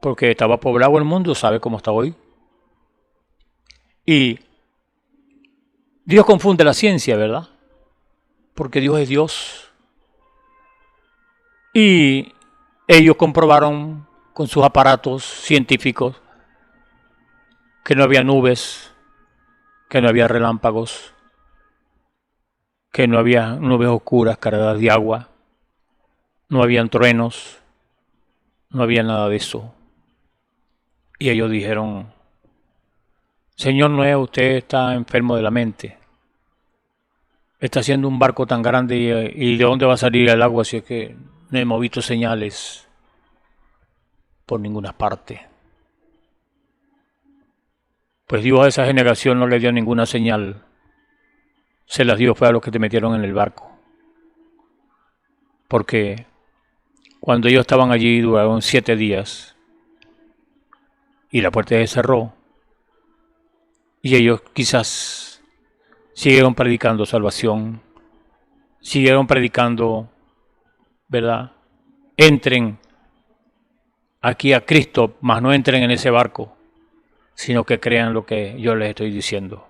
Porque estaba poblado el mundo, sabe cómo está hoy. Y Dios confunde la ciencia, ¿verdad? Porque Dios es Dios. Y ellos comprobaron con sus aparatos científicos que no había nubes, que no había relámpagos, que no había nubes oscuras cargadas de agua, no habían truenos, no había nada de eso. Y ellos dijeron: Señor Noé, usted está enfermo de la mente. Está haciendo un barco tan grande y ¿de dónde va a salir el agua si es que no hemos visto señales por ninguna parte? Pues Dios a esa generación no le dio ninguna señal. Se las dio fue a los que te metieron en el barco. Porque cuando ellos estaban allí duraron 7 días y la puerta se cerró. Y ellos quizás siguieron predicando salvación, siguieron predicando, ¿verdad? Entren aquí a Cristo, mas no entren en ese barco, sino que crean lo que yo les estoy diciendo.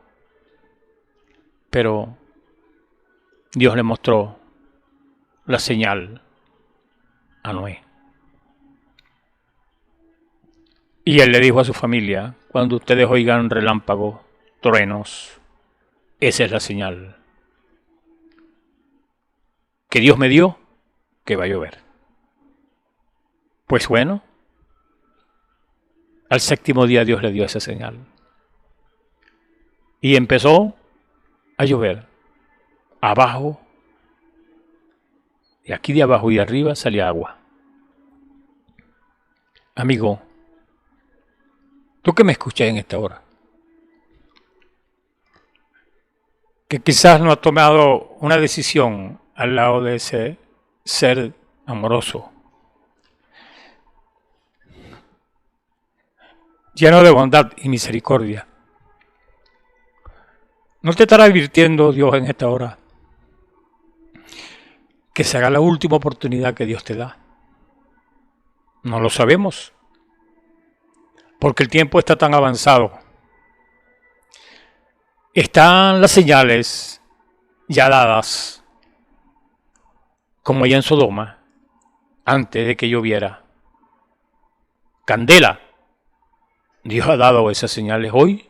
Pero Dios le mostró la señal a Noé. Y él le dijo a su familia: cuando ustedes oigan relámpagos, truenos, esa es la señal que Dios me dio que va a llover. Pues bueno, al 7º día Dios le dio esa señal. Y empezó a llover. Abajo, y aquí de abajo y de arriba salía agua. Amigo, tú que me escuchas en esta hora, que quizás no has tomado una decisión al lado de ese ser amoroso, lleno de bondad y misericordia, ¿no te estará advirtiendo Dios en esta hora que será la última oportunidad que Dios te da? No lo sabemos, porque el tiempo está tan avanzado. Están las señales ya dadas, como allá en Sodoma, antes de que lloviera. Candela, Dios ha dado esas señales hoy,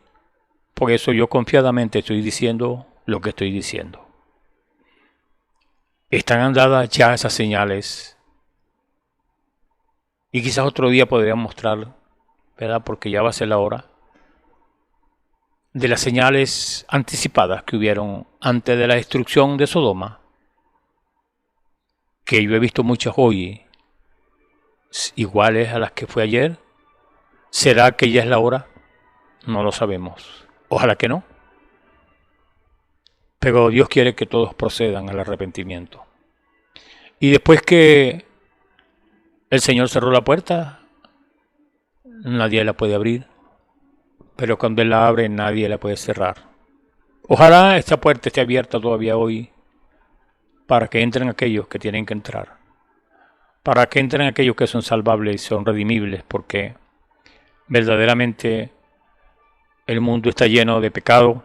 por eso yo confiadamente estoy diciendo lo que estoy diciendo. Están dadas ya esas señales. Y quizás otro día podríamos mostrar, ¿verdad?, porque ya va a ser la hora, de las señales anticipadas que hubieron antes de la destrucción de Sodoma, que yo he visto muchas hoy, iguales a las que fue ayer. ¿Será que ya es la hora? No lo sabemos. Ojalá que no. Pero Dios quiere que todos procedan al arrepentimiento. Y después que el Señor cerró la puerta, nadie la puede abrir. Pero cuando Él la abre, nadie la puede cerrar. Ojalá esta puerta esté abierta todavía hoy para que entren aquellos que tienen que entrar. Para que entren aquellos que son salvables y son redimibles, porque verdaderamente el mundo está lleno de pecado,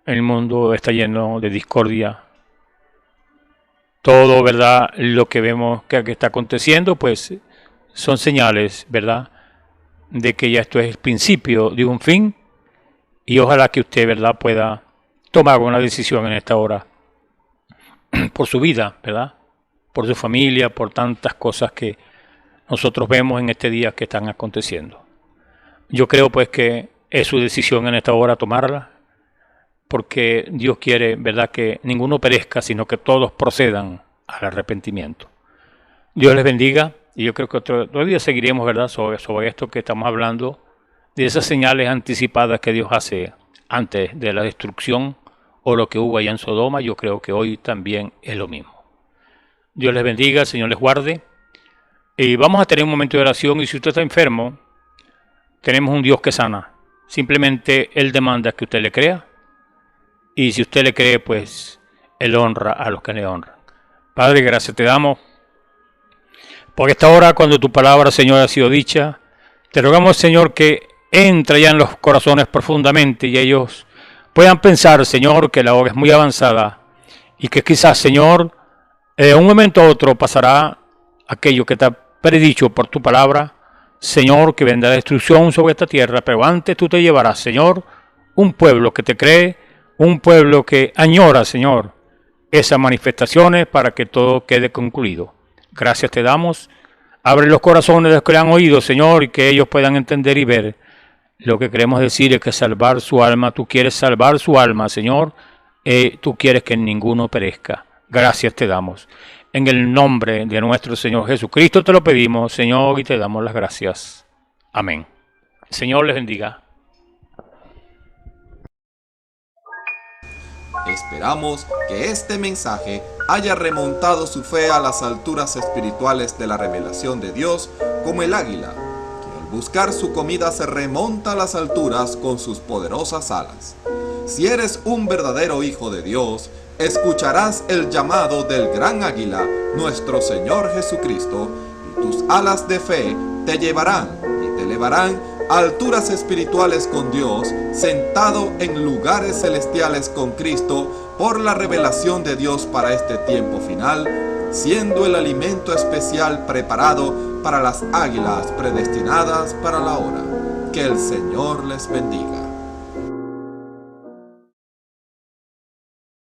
el mundo está lleno de discordia. Todo, ¿verdad? Lo que vemos que está aconteciendo, pues son señales, ¿verdad?, de que ya esto es el principio de un fin, y ojalá que usted, ¿verdad?, pueda tomar una decisión en esta hora por su vida, ¿verdad?, por su familia, por tantas cosas que nosotros vemos en este día que están aconteciendo. Yo creo pues que es su decisión en esta hora tomarla, porque Dios quiere, ¿verdad?, que ninguno perezca, sino que todos procedan al arrepentimiento. Dios les bendiga, y yo creo que otro día seguiremos, ¿verdad?, sobre esto que estamos hablando, de esas señales anticipadas que Dios hace antes de la destrucción o lo que hubo allá en Sodoma. Yo creo que hoy también es lo mismo. Dios les bendiga, el Señor les guarde. Y vamos a tener un momento de oración, y si usted está enfermo, tenemos un Dios que sana. Simplemente Él demanda que usted le crea, y si usted le cree, pues Él honra a los que le honran. Padre, gracias te damos por esta hora, cuando tu palabra, Señor, ha sido dicha. Te rogamos, Señor, que entre ya en los corazones profundamente y ellos puedan pensar, Señor, que la hora es muy avanzada y que quizás, Señor, de un momento a otro pasará aquello que te ha predicho por tu palabra, Señor, que vendrá destrucción sobre esta tierra, pero antes tú te llevarás, Señor, un pueblo que te cree, un pueblo que añora, Señor, esas manifestaciones para que todo quede concluido. Gracias te damos. Abre los corazones de los que le han oído, Señor, y que ellos puedan entender y ver. Lo que queremos decir es que salvar su alma, tú quieres salvar su alma, Señor, tú quieres que ninguno perezca. Gracias te damos. En el nombre de nuestro Señor Jesucristo te lo pedimos, Señor, y te damos las gracias. Amén. Señor les bendiga. Esperamos que este mensaje haya remontado su fe a las alturas espirituales de la revelación de Dios, como el águila, que al buscar su comida se remonta a las alturas con sus poderosas alas. Si eres un verdadero hijo de Dios, escucharás el llamado del gran águila, nuestro Señor Jesucristo, y tus alas de fe te llevarán y te elevarán a alturas espirituales con Dios, sentado en lugares celestiales con Cristo, por la revelación de Dios para este tiempo final, siendo el alimento especial preparado para las águilas predestinadas para la hora. Que el Señor les bendiga.